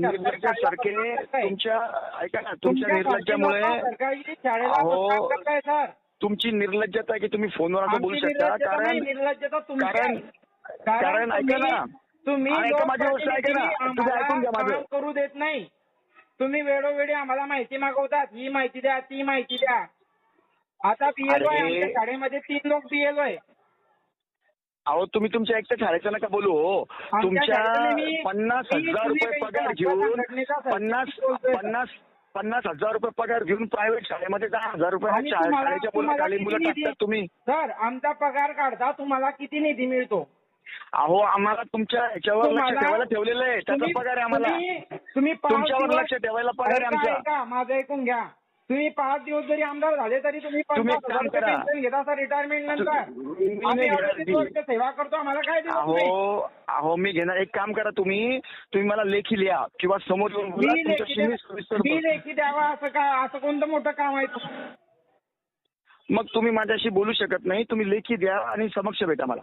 निर्लज्जासारखे तुमच्या ऐका ना, तुमच्या निर्लज्जामुळे अहो तुमची निर्लज्जता आहे की तुम्ही फोनवर असं बोलू शकता. कारण ऐका ना, तुम्ही माझी गोष्ट ऐका ना, तुम्ही ऐकून घ्या माझं. करू देत नाही. तुम्ही वेळोवेळी आम्हाला माहिती मागवतात, ही माहिती द्या, ती माहिती द्या. आता बीएलओ आहे आमच्या शाळेमध्ये, 3 लोक बीएलओ आहे. अहो तुम्ही तुमच्या एकट्या शाळेचं नका बोलू हो. तुमच्या 50,000 रुपये पगार घेऊन 50,000 रुपये पगार घेऊन प्रायव्हेट शाळेमध्ये 10,000 रुपये शाळेच्या खाली मुलं टाकतात तुम्ही. सर आमचा पगार काढता, तुम्हाला किती निधी मिळतो? अहो आम्हाला तुमच्या ह्याच्यावर लक्ष ठेवायला ठेवलेलं आहे, त्याचा पगार आहे आम्हाला. तुम्ही तुमच्यावर लक्ष ठेवायला पगार आहे आमचा. माझं ऐकून घ्या. तुम्ही 5 दिवस जरी आमदार झाले तरी तुम्ही 50,000 रुपये पेन्शन घेता सर रिटायरमेंट नंतर. आम्ही 38 वर्ष सेवा करतो, आम्हाला काय देतो? अहो मी घेणार, एक काम करा, तुम्ही मला लेखी लिहा किंवा समोर येऊन बोला. मी लेखी द्यावा असं काय? असं कोणतं मोठं काम आहे? मग तुम्ही माझ्याशी बोलू शकत नाही, तुम्ही लेखी द्या आणि समक्ष भेटा मला.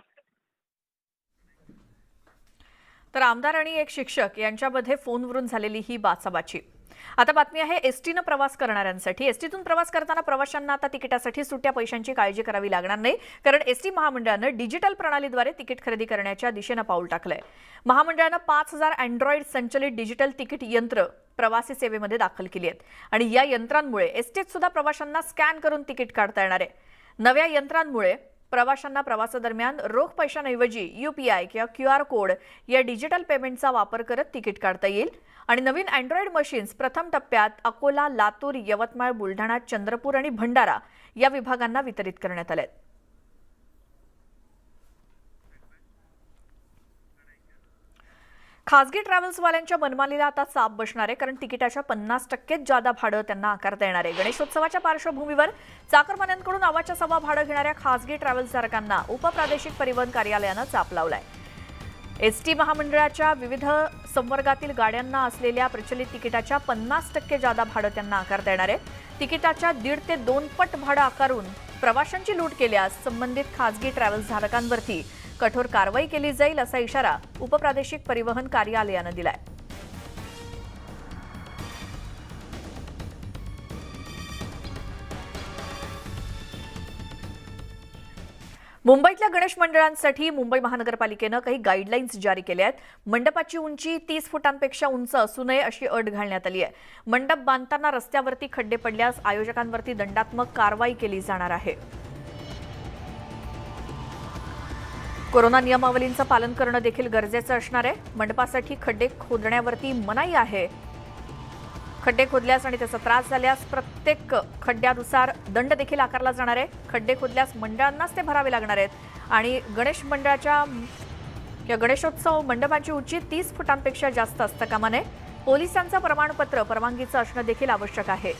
तर आमदार आणि एक शिक्षक यांच्यामध्ये फोनवरून झालेली ही बाचाबाची. आता बातमी आहे एसटीनं प्रवास करणाऱ्यांसाठी. एसटीतून प्रवास करताना प्रवाशांना आता तिकिटासाठी सुट्या पैशांची काळजी करावी लागणार नाही, कारण एसटी महामंडळानं डिजिटल प्रणालीद्वारे तिकीट खरेदी करण्याच्या दिशेनं पाऊल टाकलंय. महामंडळानं 5,000 अँड्रॉइड संचलित डिजिटल तिकीट यंत्र प्रवासी सेवेमध्ये दाखल केली आहेत आणि या यंत्रांमुळे एसटीत सुद्धा प्रवाशांना स्कॅन करून तिकीट काढता येणार आहे. नव्या यंत्रांमुळे प्रवाशांना प्रवासादरम्यान रोख पैशांऐवजी UPI किंवा QR कोड या डिजिटल पेमेंटचा वापर करत तिकीट काढता येईल आणि नवीन अँड्रॉइड मशीन्स प्रथम टप्प्यात अकोला, लातूर, यवतमाळ, बुलढाणा, चंद्रपूर आणि भंडारा या विभागांना वितरित करण्यात आले. खासगी ट्रॅव्हल्सवाल्यांच्या मनमानीला आता चाप बसणार आहे, कारण तिकिटाच्या 50% जादा भाडं त्यांना आकारता येणार आहे. गणेशोत्सवाच्या पार्श्वभूमीवर चाकरमान्यांकडून अवाच्या सव्वा भाडं घेणाऱ्या खासगी ट्रॅव्हल्सधारकांना उपप्रादेशिक परिवहन कार्यालयानं चाप लावलाय. एसटी महामंडळाच्या विविध संवर्गातील गाड्यांना असलेल्या प्रचलित तिकिटाच्या 50% जादा भाडं त्यांना आकारता येणार आहे. तिकिटाच्या 1.5 ते 2 पट भाडं आकारून प्रवाशांची लूट केल्यास संबंधित खासगी ट्रॅव्हल्सधारकांवरती कठोर कारवाई केली जाईल, असा इशारा उपप्रादेशिक परिवहन कार्यालयानं दिलाय. मुंबईतल्या गणेश मंडळांसाठी मुंबई महानगरपालिकेनं काही गाईडलाईन्स जारी केल्या आहेत. मंडपाची उंची 30 फुटांपेक्षा उंच असू नये अशी अट घालण्यात आली आहे. मंडप बांधताना रस्त्यावरती खड्डे पडल्यास आयोजकांवरती दंडात्मक कारवाई केली जाणार आहे. कोरोना नियमावलींचं पालन करणं देखील गरजेचं असणार आहे. मंडपासाठी खड्डे खोदण्यावरती मनाई आहे. खड्डे खोदल्यास आणि त्याचा त्रास झाल्यास प्रत्येक खड्ड्यानुसार दंड देखील आकारला जाणार आहे. खड्डे खोदल्यास मंडळांनाच ते भरावे लागणार आहेत आणि गणेश मंडळाच्या या गणेशोत्सव मंडपाची उंची 30 फुटांपेक्षा जास्त असता कामा नये. पोलिसांचं प्रमाणपत्र परवानगीचं असणं देखील आवश्यक आहे.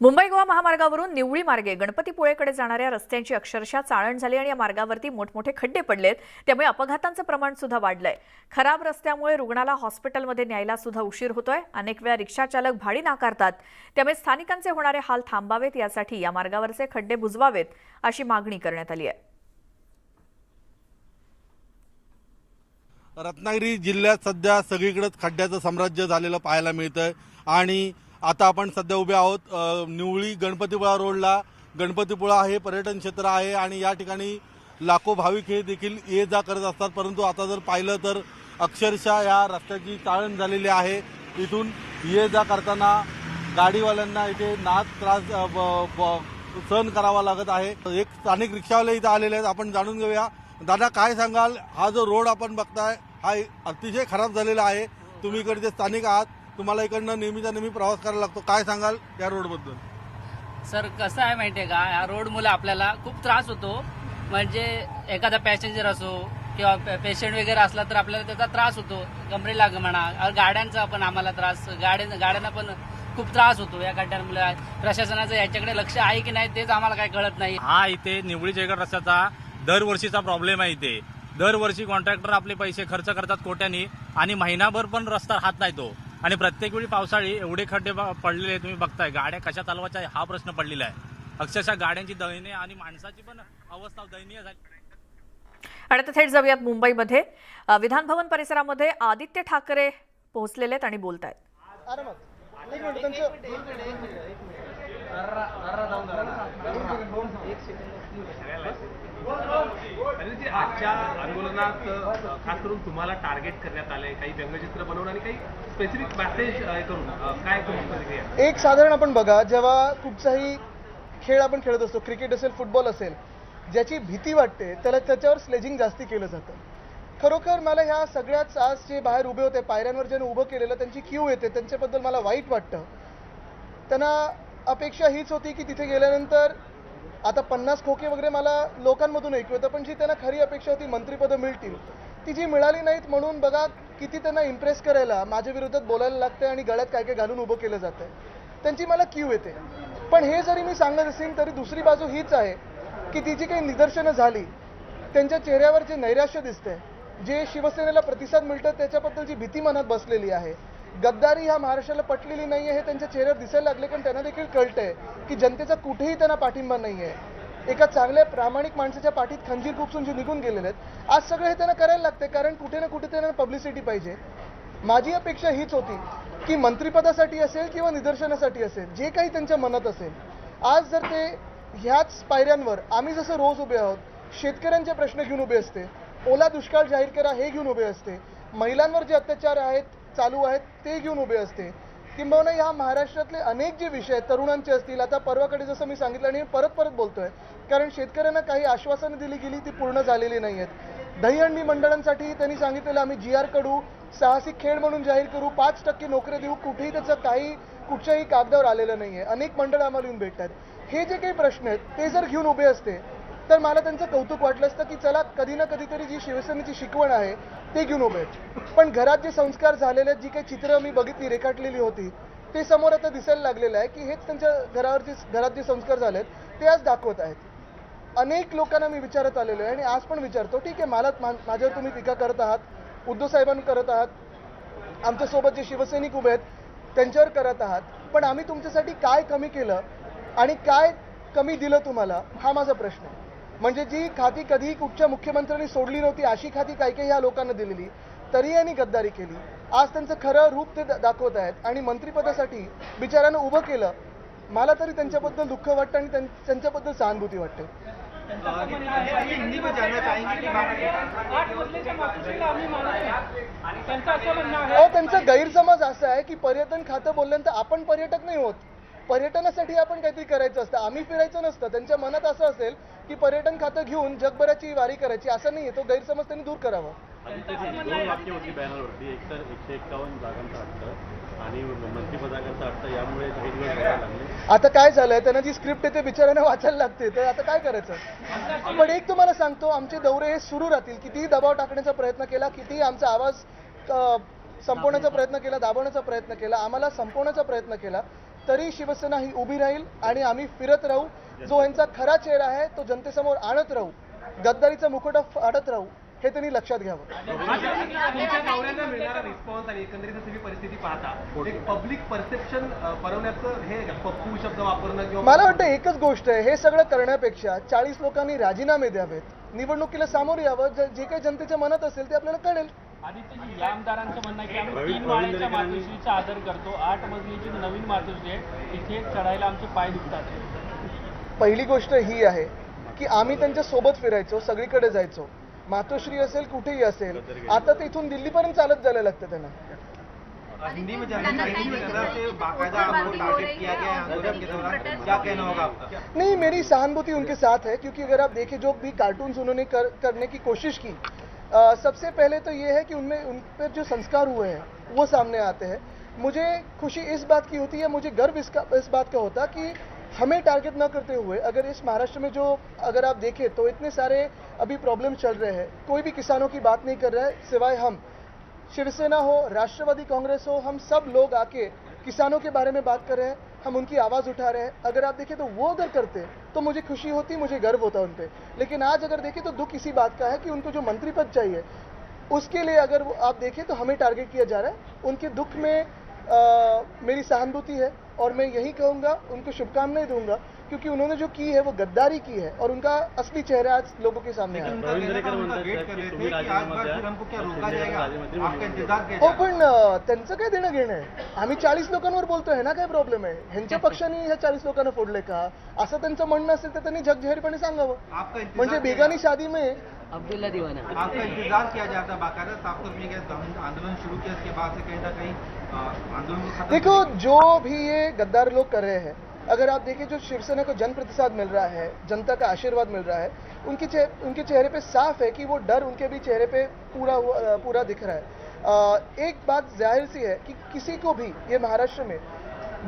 मुंबई गोवा महामार्गावरून निवळी मार्गे गणपतीपुळेकडे जाणाऱ्या रस्त्यांची अक्षरशः चाळण झाली आणि या मार्गावरती मोठमोठे खड्डे पडलेत. त्यामुळे अपघातांचं प्रमाण सुद्धा वाढलंय. खराब रस्त्यामुळे रुग्णाला हॉस्पिटलमध्ये न्यायला सुद्धा उशीर होतोय. अनेक वेळा रिक्षा चालक भाडी नाकारतात. त्यामुळे स्थानिकांचे होणारे हाल थांबावेत, यासाठी या मार्गावरचे खड्डे बुजवावेत अशी मागणी करण्यात आली आहे. रत्नागिरी जिल्ह्यात सध्या सगळीकडेच खड्ड्याचं साम्राज्य झालेलं पाहायला मिळतंय आणि आता आपण सध्या उभे आहोत निवळी गणपतीपुळा रोडला. गणपतीपुळा हे पर्यटन क्षेत्र आहे आणि या ठिकाणी लाखो भाविक हे देखील ये जा करत असतात, परंतु आता जर पाहिलं तर अक्षरशः या रस्त्याची चाळण झालेली आहे. इथून ये जा करताना गाडीवाल्यांना इथे त्रास सहन करावा लागत आहे. एक स्थानिक रिक्षावाले इथं आलेले आहेत, आपण जाणून घेऊया. दादा काय सांगाल, हा जो रोड आपण बघताय हा अतिशय खराब झालेला आहे. तुम्ही इकडचे स्थानिक आहात, तुम्हाला इकडनं नेहमीचा नेहमी प्रवास करायला लागतो, काय सांगाल या रोडबद्दल? सर कसं आहे माहितीये का, या रोडमुळे आपल्याला खूप त्रास होतो. म्हणजे एखादा पॅसेंजर असो किंवा पेशंट वगैरे असला तर आपल्याला त्याचा त्रास होतो. कमरेला म्हणा, गाड्यांचा पण आम्हाला त्रास, गाड्यांना पण खूप त्रास होतो या खड्ड्यांमुळे. प्रशासनाचं याच्याकडे लक्ष आहे की नाही तेच आम्हाला काही कळत नाही. हा इथे निवळी जयगड रस्त्याचा दरवर्षीचा प्रॉब्लेम आहे. इथे दरवर्षी कॉन्ट्रॅक्टर आपले पैसे खर्च करतात कोट्यानी आणि महिनाभर पण रस्ता राहत नाही तो. आणि प्रत्येक वेळी पावसाळी एवढे खड्डे पडलेले तुम्ही बघताय, गाड्या कशा चालवायच्या हा प्रश्न पडलेला आहे. अक्षरशः गाड्यांची दयनीय आणि माणसाची पण अवस्था दयनीय झाली. आणि आता थेट जाऊयात मुंबईमध्ये. विधान भवन परिसरामध्ये आदित्य ठाकरे पोहोचलेले आहेत आणि बोलत आहेत. आजच्या आंदोलनात खास करून तुम्हाला टार्गेट करण्यात आलंय, काही व्यंगचित्र बनवून आणि काही स्पेसिफिक मेसेज करून काय तुमची प्रतिक्रिया? एक साधारण आपण बघा, जेव्हा कुठचाही खेळ आपण खेळत असतो, क्रिकेट असेल फुटबॉल असेल, ज्याची भीती वाटते त्याच्यावर स्लेजिंग जास्ती केलं जातं. खरोखर मला ह्या सगळ्याच आज जे बाहेर उभे होते, पायऱ्यांवर ज्याने उभं केलेलं त्यांची क्यू येते, त्यांच्याबद्दल मला वाईट वाटतं. त्यांना अपेक्षा हीच होती की तिथे गेल्यानंतर आता 50 खोके वगैरे मला लोकांमधून ऐकू येतं, पण जी त्यांना खरी अपेक्षा होती मंत्रिपदं मिळतील ती जी मिळाली नाहीत. म्हणून बघा किती त्यांना इम्प्रेस करायला माझ्या विरोधात बोलायला लागतंय आणि गळ्यात काय काय घालून उभं केलं जातंय. त्यांची मला क्यू येते. पण हे जरी मी सांगत असेल तरी दुसरी बाजू हीच आहे की ती जी काही निदर्शनं झाली, त्यांच्या चेहऱ्यावर जे नैराश्य दिसतंय, जे शिवसेनेला प्रतिसाद मिळतं त्याच्याबद्दल जी भीती मनात बसलेली आहे, गद्दारी ह्या महाराष्ट्राला पटलेली नाही आहे हे त्यांच्या चेहऱ्यावर दिसायला लागले. कारण त्यांना देखील कळतंय की जनतेचा कुठेही त्यांना पाठिंबा नाही आहे. एका चांगल्या प्रामाणिक माणसाच्या पाठीत खंजीर खुपसून जे निघून गेलेले आहेत, आज सगळं हे त्यांना करायला लागते कारण कुठे ना कुठे त्यांना पब्लिसिटी पाहिजे. माझी अपेक्षा हीच होती की मंत्रिपदासाठी असेल किंवा निदर्शनासाठी असेल, जे काही त्यांच्या मनात असेल, आज जर ते ह्याच पायऱ्यांवर आम्ही जसं रोज उभे आहोत, शेतकऱ्यांचे प्रश्न घेऊन उभे असते, ओला दुष्काळ जाहीर करा हे घेऊन उभे असते, महिलांवर जे अत्याचार आहेत चालू आहेत ते घेऊन उभे असते, किंबहुना ह्या महाराष्ट्रातले अनेक जे विषय तरुणांचे असतील. आता परवाकडे जसं मी सांगितलं आणि परत बोलतोय, कारण शेतकऱ्यांना काही आश्वासनं दिली गेली ती पूर्ण झालेली नाही आहेत. दहीहंडी मंडळांसाठी त्यांनी सांगितलेलं आम्ही GR कडू, साहसी खेळ म्हणून जाहीर करू, 5% नोकऱ्या देऊ, कुठेही त्याचं काही कुठच्याही कागदावर आलेलं नाही आहे. अनेक मंडळं आम्हाला येऊन भेटतात. हे जे काही प्रश्न आहेत ते जर घेऊन उभे असते तर मला त्यांचं कौतुक वाटलं असतं की चला कधी ना कधीतरी जी शिवसेनेची शिकवण आहे ते घेऊन उभे आहेत. पण घरात जे संस्कार झालेले आहेत, जी काही चित्र मी बघितली रेखाटलेली होती, ते समोर आता दिसायला लागलेलं आहे की हेच त्यांच्या घरात जे संस्कार झालेत ते आज दाखवत आहेत. अनेक लोकांना मी विचारत आलेलो आहे आणि आज पण विचारतो, ठीक आहे माझ्यावर तुम्ही टीका करत आहात, उद्धव साहेबांना करत आहात, आमच्यासोबत जे शिवसैनिक उभे आहेत त्यांच्यावर करत आहात, पण आम्ही तुमच्यासाठी काय कमी केलं आणि काय कमी दिलं तुम्हाला, हा माझा प्रश्न आहे. म्हणजे जी खाती कधी कुठच्या मुख्यमंत्र्यांनी सोडली नव्हती अशी खाती काही ह्या लोकांना दिलेली, तरी यांनी गद्दारी केली. आज त्यांचं खरं रूप ते दाखवत आहेत आणि मंत्रिपदासाठी बिचाऱ्यानं उभं केलं. मला तरी त्यांच्याबद्दल दुःख वाटतं आणि त्यांच्याबद्दल सहानुभूती वाटते. त्यांचा गैरसमज असा आहे की पर्यटन खातं बोलल्यानंतर आपण पर्यटक नाही होत, पर्यटनासाठी आपण काहीतरी करायचं असतं, आम्ही फिरायचं नसतं. त्यांच्या मनात असं असेल की पर्यटन खातं घेऊन जगभराची वारी करायची, असं नाहीये. तो गैरसमज त्यांनी दूर करावा. दोन वाक्य होती बॅनरवरती, एक तर 151 जागांचा अर्थ आणि मंत्रिपदाचा अर्थ, यामुळे आता काय झालंय, त्यांना जी स्क्रिप्ट आहे ते बिचाऱ्यांना वाचायला लागते, तर आता काय करायचं. पण एक तुम्हाला सांगतो, आमचे दौरे हे सुरू राहतील. कितीही दबाव टाकण्याचा प्रयत्न केला, कितीही आमचा आवाज संपवण्याचा प्रयत्न केला, दाबवण्याचा प्रयत्न केला, आम्हाला संपवण्याचा प्रयत्न केला, तरी शिवसेना ही उभी राहील आणि आम्ही फिरत राहू. जो यांचा खरा चेहरा आहे तो जनतेसमोर आणत राहू, गद्दारीचा मुकुटा फाडत राहू, हे त्यांनी लक्षात घ्यावं. मिळणारा रिस्पॉन्स आणि एकंदरीत सगळी परिस्थिती पाहता एक पब्लिक परसेप्शन बनवण्याचं हे पप्पू शब्द वापरणं किंवा मला वाटतं एकच गोष्ट आहे, हे सगळं करण्यापेक्षा 40 लोकांनी राजीनामे द्यावेत, निवडणुकीला सामोरे यावं, जे काही जनतेच्या मनात असेल ते आपल्याला कळेल. आदित्यजी, या आमदारांचं म्हणणं आहे की आम्ही 3 माळ्याच्या मातोश्रीचा आदर करतो, 8 मजलीची नवीन मातोश्री आहे, तिथे चढायला आमचे पाय दुखतात. पहिली गोष्ट ही आहे की आम्ही त्यांच्या सोबत फिरायचो, सगळीकडे जायचो, मातोश्री असेल कुठेही असेल. आता ते इथून दिल्लीपर्यंत चालत जायला लागतं त्यांना. हिंदी में जानना चाहेंगे कि बाकायदा आपको टारगेट किया गया है आंदोलन के दौरान, क्या कहना होगा आपका? नहीं, मेरी सहानुभूति उनके साथ है, क्योंकि अगर आप देखें जो भी कार्टून्स उन्होंने करने की कोशिश की, सबसे पहले तो ये है कि उन पर जो संस्कार हुए हैं वो सामने आते हैं. मुझे खुशी इस बात की होती है, मुझे गर्व इस बात का होता कि हमें टारगेट न करते हुए अगर इस महाराष्ट्र में जो अगर आप देखें तो इतने सारे अभी प्रॉब्लम चल रहे हैं, कोई भी किसानों की बात नहीं कर रहा है सिवाय हम. शिवसेना हो, राष्ट्रवादी कांग्रेस हो, हम सब लोग आके किसानों के बारे में बात कर रहे हैं, हम उनकी आवाज़ उठा रहे हैं। अगर आप देखें तो वो अगर करते तो मुझे खुशी होती, मुझे गर्व होता उन पर। लेकिन आज अगर देखें तो दुख इसी बात का है कि उनको जो मंत्री पद चाहिए उसके लिए अगर आप देखें तो हमें टारगेट किया जा रहा है। उनके दुख में मेरी सहानुभूति है और मैं यही कहूँगा, उनको शुभकामनाएं दूंगा, क्योंकि उन्होंने जो की है वो गद्दारी की है और उनका असली चेहरा आज लोगों के सामने आया। हो पण त्यांचं काय देणं घेणं आहे? आम्ही 40 लोकांवर बोलतोय, ह्यांना काय प्रॉब्लेम आहे? ह्यांच्या पक्षाने ह्या 40 लोकांना फोडले का असं त्यांचं म्हणणं असेल तर त्यांनी जगजाहीरपणे सांगावं। म्हणजे बेगानी शादी में अब्दुल्ला दीवाना आपका इंतजार किया जाता है बाकायदा साफ तौर पर आंदोलन शुरू किया, इसके बाद से कहीं ना कहीं आंदोलन को खत्म। देखो, जो भी ये गद्दार लोग कर रहे हैं, अगर आप देखें जो शिवसेना को जन प्रतिसाद मिल रहा है, जनता का आशीर्वाद मिल रहा है, उनके चेहरे पे साफ है कि वो डर उनके भी चेहरे पे पूरा दिख रहा है। एक बात जाहिर सी है कि किसी को भी ये महाराष्ट्र में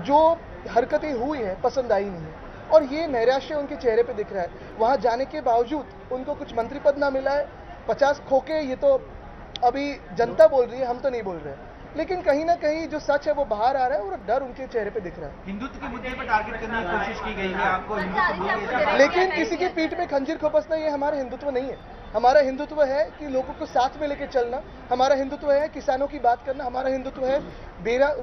जो हरकतें हुई हैं पसंद आई नहीं है और ये नैराश्य उनके चेहरे पे दिख रहा है। वहां जाने के बावजूद उनको कुछ मंत्री पद ना मिला है, 50 खोके, ये तो अभी जनता बोल रही है, हम तो नहीं बोल रहे। लेकिन कहीं ना कहीं जो सच है वो बाहर आ रहा है और डर उनके चेहरे पे दिख रहा है। हिंदुत्व के मुद्दे पर टारगेट करने की कोशिश की गई है, आपको हिंदुत्व लेकिन किसी की पीठ में खंजीर खोपसना ये हमारा हिंदुत्व नहीं है। हमारा हिंदुत्व है कि लोगों को साथ में लेके चलना, हमारा हिंदुत्व है किसानों की बात करना, हमारा हिंदुत्व है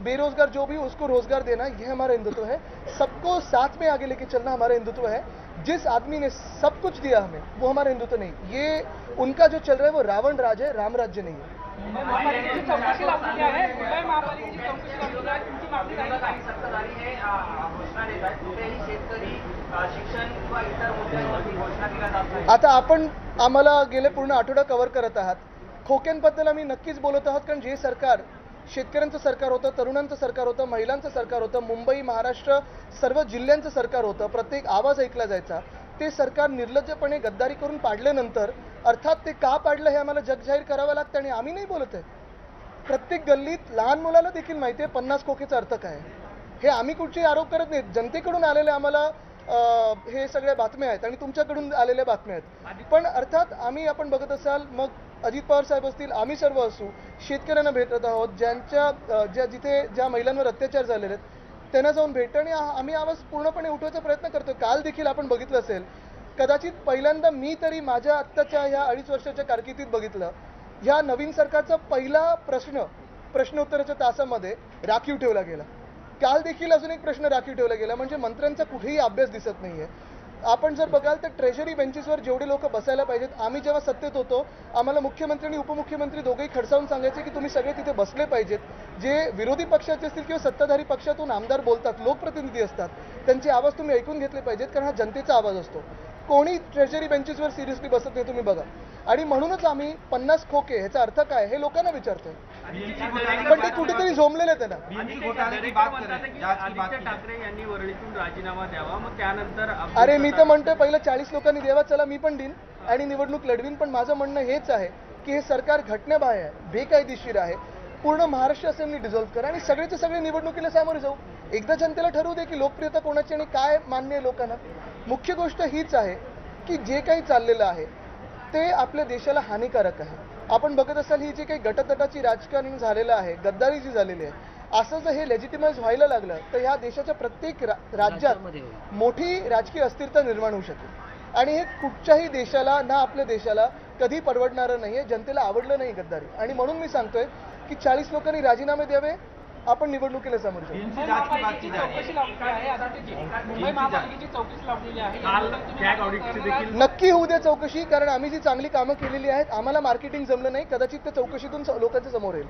बेरोजगार जो भी उसको रोजगार देना, यह हमारा हिंदुत्व है। सबको साथ में आगे लेके चलना हमारा हिंदुत्व है। जिस आदमी ने सब कुछ दिया हमें वो हमारा हिंदुत्व नहीं, ये उनका जो चल रहा है वो रावण राज है, राम राज्य नहीं है। महापालिकेची चौकशी लावली आहे, मुंबई महापालिकेची चौकशी लावली आहे, तुमची मागणी काय? काही सत्ताधारी हे घोषणा देत आहेत, कुठेही शेतकरी शिक्षण किंवा इतर मुद्द्यांवरती घोषणा केल्या जात नाही। आता आपण आम्हाला गेले पूर्ण आठवडा कव्हर करत आहात। खोक्यांबद्दल आम्ही नक्कीच बोलत आहोत, कारण जे सरकार शेतकऱ्यांचं सरकार होतं, तरुणांचं सरकार होतं, महिलांचं सरकार होतं, मुंबई महाराष्ट्र सर्व जिल्ह्यांचं सरकार होतं, प्रत्येक आवाज ऐकला जायचा, ते सरकार निर्लज्जपणे गद्दारी करून पाडल्यानंतर अर्थात ते का पाडलं हे आम्हाला जगजाहीर करावं लागतं आणि आम्ही नाही बोलत आहे। प्रत्येक गल्लीत लहान मुलाला देखील माहिती आहे 50 खोकेचा अर्थ काय आहे। हे आम्ही कुठचे आरोप करत नाहीत, जनतेकडून आलेले आम्हाला हे सगळ्या बातम्या आहेत आणि तुमच्याकडून आलेल्या बातम्या आहेत। पण अर्थात आम्ही, आपण बघत असाल, मग अजित पवार साहेब असतील, आम्ही सर्व असू, शेतकऱ्यांना भेटत आहोत, ज्या महिलांवर अत्याचार झालेले आहेत त्यांना जाऊन भेटतो आणि आम्ही आवाज पूर्णपणे उठवायचा प्रयत्न करतो। काल देखील आपण बघितलं असेल, कदाचित पहिल्यांदा मी तरी माझ्या आत्ताच्या ह्या 2.5 वर्षाच्या कारकिर्दीत बघितलं, ह्या नवीन सरकारचा पहिला प्रश्नोत्तराच्या तासामध्ये राखीव ठेवला गेला। काल देखील अजून एक प्रश्न राखीव ठेवला गेला, म्हणजे मंत्र्यांचा कुठेही अभ्यास दिसत नाहीये। आपण जर बघाल तर ट्रेजरी बेंचेसवर जेवढे लोक बसायला पाहिजेत, आम्ही जेव्हा सत्तेत होतो आम्हाला मुख्यमंत्री आणि उपमुख्यमंत्री दोघेही खडसावून सांगायचे की तुम्ही सगळे तिथे बसले पाहिजेत। जे विरोधी पक्षाचे असतील किंवा सत्ताधारी पक्षातून आमदार बोलतात, लोकप्रतिनिधी असतात, त्यांचे आवाज तुम्ही ऐकून घेतले पाहिजेत, कारण हा जनतेचा आवाज असतो। कोणी ट्रेजरी बेंचेसवर सिरियसली बसत नाही, तुम्ही बघा। आणि म्हणूनच आम्ही 50 खोके ह्याचा अर्थ काय हे लोकांना विचारतोय, पण ते कुठेतरी झोंबलेले आहेत ना। ठाकरे यांनी वरळीतून राजीनामा द्यावा, मग त्यानंतर अरे मी तर म्हणतोय पहिलं 40 लोकांनी द्यावा, चला मी पण देईन आणि निवडणूक लढवीन। पण माझं म्हणणं हेच आहे की हे सरकार घटनाबाह्य आहे, बेकायदेशीर आहे। पूर्ण महाराष्ट्र असेंब्ली डिझॉल्व्ह करा आणि सगळेचे सगळे निवडणुकीला सामोरे जाऊ। एकदा जनतेला ठरवू दे की लोकप्रियता कोणाची आणि काय मान्य आहे लोकांना। मुख्य गोष्ट हीच आहे की जे काही चाललेलं आहे ते आपल्या देशाला हानिकारक आहे। आपण बघत असाल ही जी काही गटतटाची राजकारण झालेलं आहे, गद्दारी जी झालेली आहे, असं जर हे लेजिटिमाइज व्हायला लागलं तर ह्या देशाच्या प्रत्येक राज्यात मोठी राजकीय अस्थिरता निर्माण होऊ शकेल आणि हे कुठच्याही देशाला ना आपल्या देशाला कधी परवडणारं नाहीये। जनतेला आवडलं नाही गद्दारी आणि म्हणून मी सांगतोय की 40 लोकांनी राजीनामे द्यावे, आपण निवडणुकीला समोर जाऊ। मुंबई महापालिकेची चौकशी लावली आहे, आता मुंबई महापालिकेची चौकशी लावलेली आहे, नक्की होऊ द्या चौकशी, कारण आम्ही जी चांगली कामं केलेली आहेत, आम्हाला मार्केटिंग जमलं नाही, कदाचित त्या चौकशीतून लोकांच्या समोर येईल।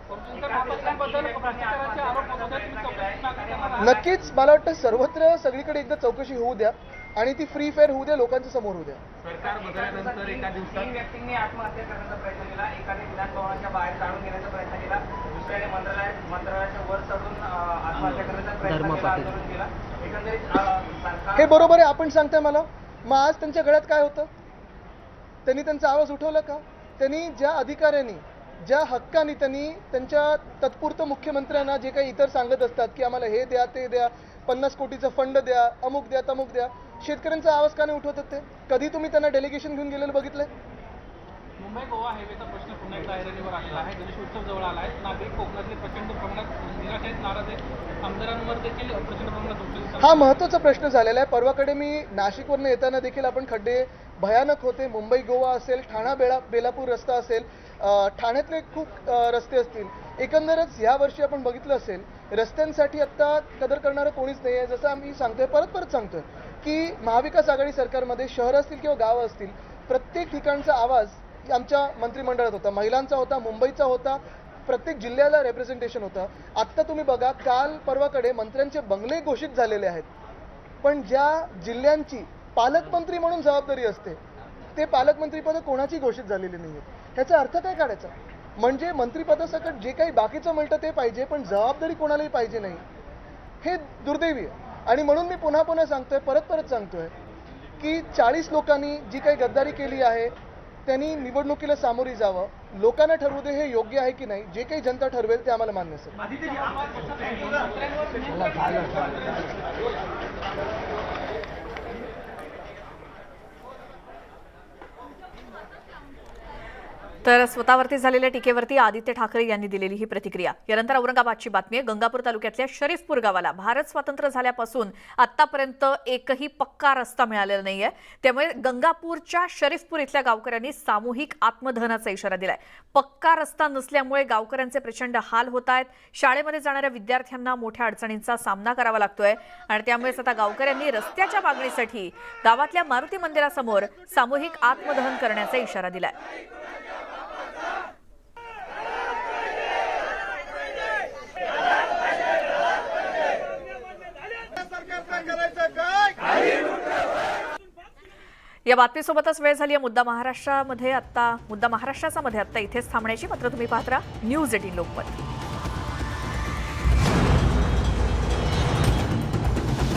नक्कीच मला वाटतं सर्वत्र सगळीकडे एकदा चौकशी होऊ द्या आणि ती फ्री फेअर होऊ द्या, लोकांच्या समोर होऊ द्या। सरकार बदलल्यानंतर एका दिवसात व्यक्तींनी आत्महत्या करण्याचा प्रयत्न केला, एकाने विधानभवनाच्या बाहेर जाळून घेण्याचा प्रयत्न केला, दुसऱ्याने मंत्रालयाच्या वर चढून आत्महत्या करण्याचा प्रयत्न केला, आंदोलन केला। एकंदरीत हे बरोबर आहे, आपण सांगताय मला। मग आज त्यांच्या गळ्यात काय होतं? त्यांनी त्यांचा आवाज उठवला का? त्यांनी ज्या अधिकाऱ्यांनी, ज्या हक्काने त्यांनी त्यांच्या तत्पुरतं मुख्यमंत्र्यांना जे काही इतर सांगत असतात की आम्हाला हे द्या, ते द्या, 50 कोटीचा फंड द्या, अमुक द्या, तमुक द्या, शेतकऱ्यांचा आवाज का नाही उठवतात ते? कधी तुम्ही त्यांना डेलिगेशन घेऊन गेलेलं बघितलंय? मुंबई गोवा हायवेचा प्रश्न पुन्हा एकदा ऐरणीवर आलेला आहे. गणेशोत्सव जवळ आला आहे. नागरिक कोकणातले प्रचंड प्रमाणात निराश आहेत, नाराज आहेत. आमदारांवर देखील प्रचंड प्रमाणात उपस्थित हा महत्त्वाचा प्रश्न झालेला आहे. परवाकडे मी नाशिकवरनं येताना देखील आपण खड्डे भयानक होते. मुंबई गोवा असेल, ठाणा बेलापूर रस्ता असेल, ठाण्यातले खूप रस्ते असतील. एकंदरच ह्या वर्षी आपण बघितलं असेल रस्त्यांसाठी आत्ता कदर करणारं कोणीच नाही आहे. जसं आम्ही सांगतोय, परत सांगतोय की महाविकास आघाडी सरकारमध्ये शहरं असतील किंवा गावं असतील, प्रत्येक ठिकाणचा आवाज आमच्या मंत्रिमंडळात होता. महिलांचा होता, मुंबईचा होता, प्रत्येक जिल्ह्याला रेप्रेझेंटेशन होतं. आत्ता तुम्ही बघा, काल परवाकडे मंत्र्यांचे बंगले घोषित झालेले आहेत, पण ज्या जिल्ह्यांची पालकमंत्री म्हणून जबाबदारी असते ते पालकमंत्रीपद कोणाची घोषित झालेली नाही आहेत. ह्याचा अर्थ काय काढायचा? म्हणजे मंत्रिपदासकट जे काही बाकीचं मिळतं ते पाहिजे, पण जबाबदारी कोणालाही पाहिजे नाही. हे दुर्दैवी आहे. आणि म्हणून मी पुन्हा सांगतोय, परत सांगतोय की 40 लोकांनी जी काही गद्दारी केली आहे त्यांनी निवडणुकीला सामोरी जावं. लोकांना ठरवू दे हे योग्य आहे की नाही. जे काही जनता ठरवेल ते आम्हाला मान्य असेल. तर स्वतःवरती झालेल्या टीकेवरती आदित्य ठाकरे यांनी दिलेली ही प्रतिक्रिया. यानंतर औरंगाबादची बातमी आहे. गंगापूर तालुक्यातल्या शरीफपूर गावाला भारत स्वातंत्र्य झाल्यापासून आतापर्यंत एकही पक्का रस्ता मिळालेला नाहीये. त्यामुळे गंगापूरच्या शरीफपूर इथल्या गावकऱ्यांनी सामूहिक आत्मदहनाचा इशारा दिलाय. पक्का रस्ता नसल्यामुळे गावकऱ्यांचे प्रचंड हाल होत आहेत. शाळेमध्ये जाणाऱ्या विद्यार्थ्यांना मोठ्या अडचणींचा सामना करावा लागतोय आणि त्यामुळेच आता गावकऱ्यांनी रस्त्याच्या मागणीसाठी गावातल्या मारुती मंदिरासमोर सामूहिक आत्मदहन करण्याचा इशारा दिलाय. या बातमीसोबतच वेळ झाली आहे मुद्दा महाराष्ट्राचा मध्ये आता इथेच थांबण्याची. मात्र तुम्ही पाहत राहा न्यूज 18 लोकमत.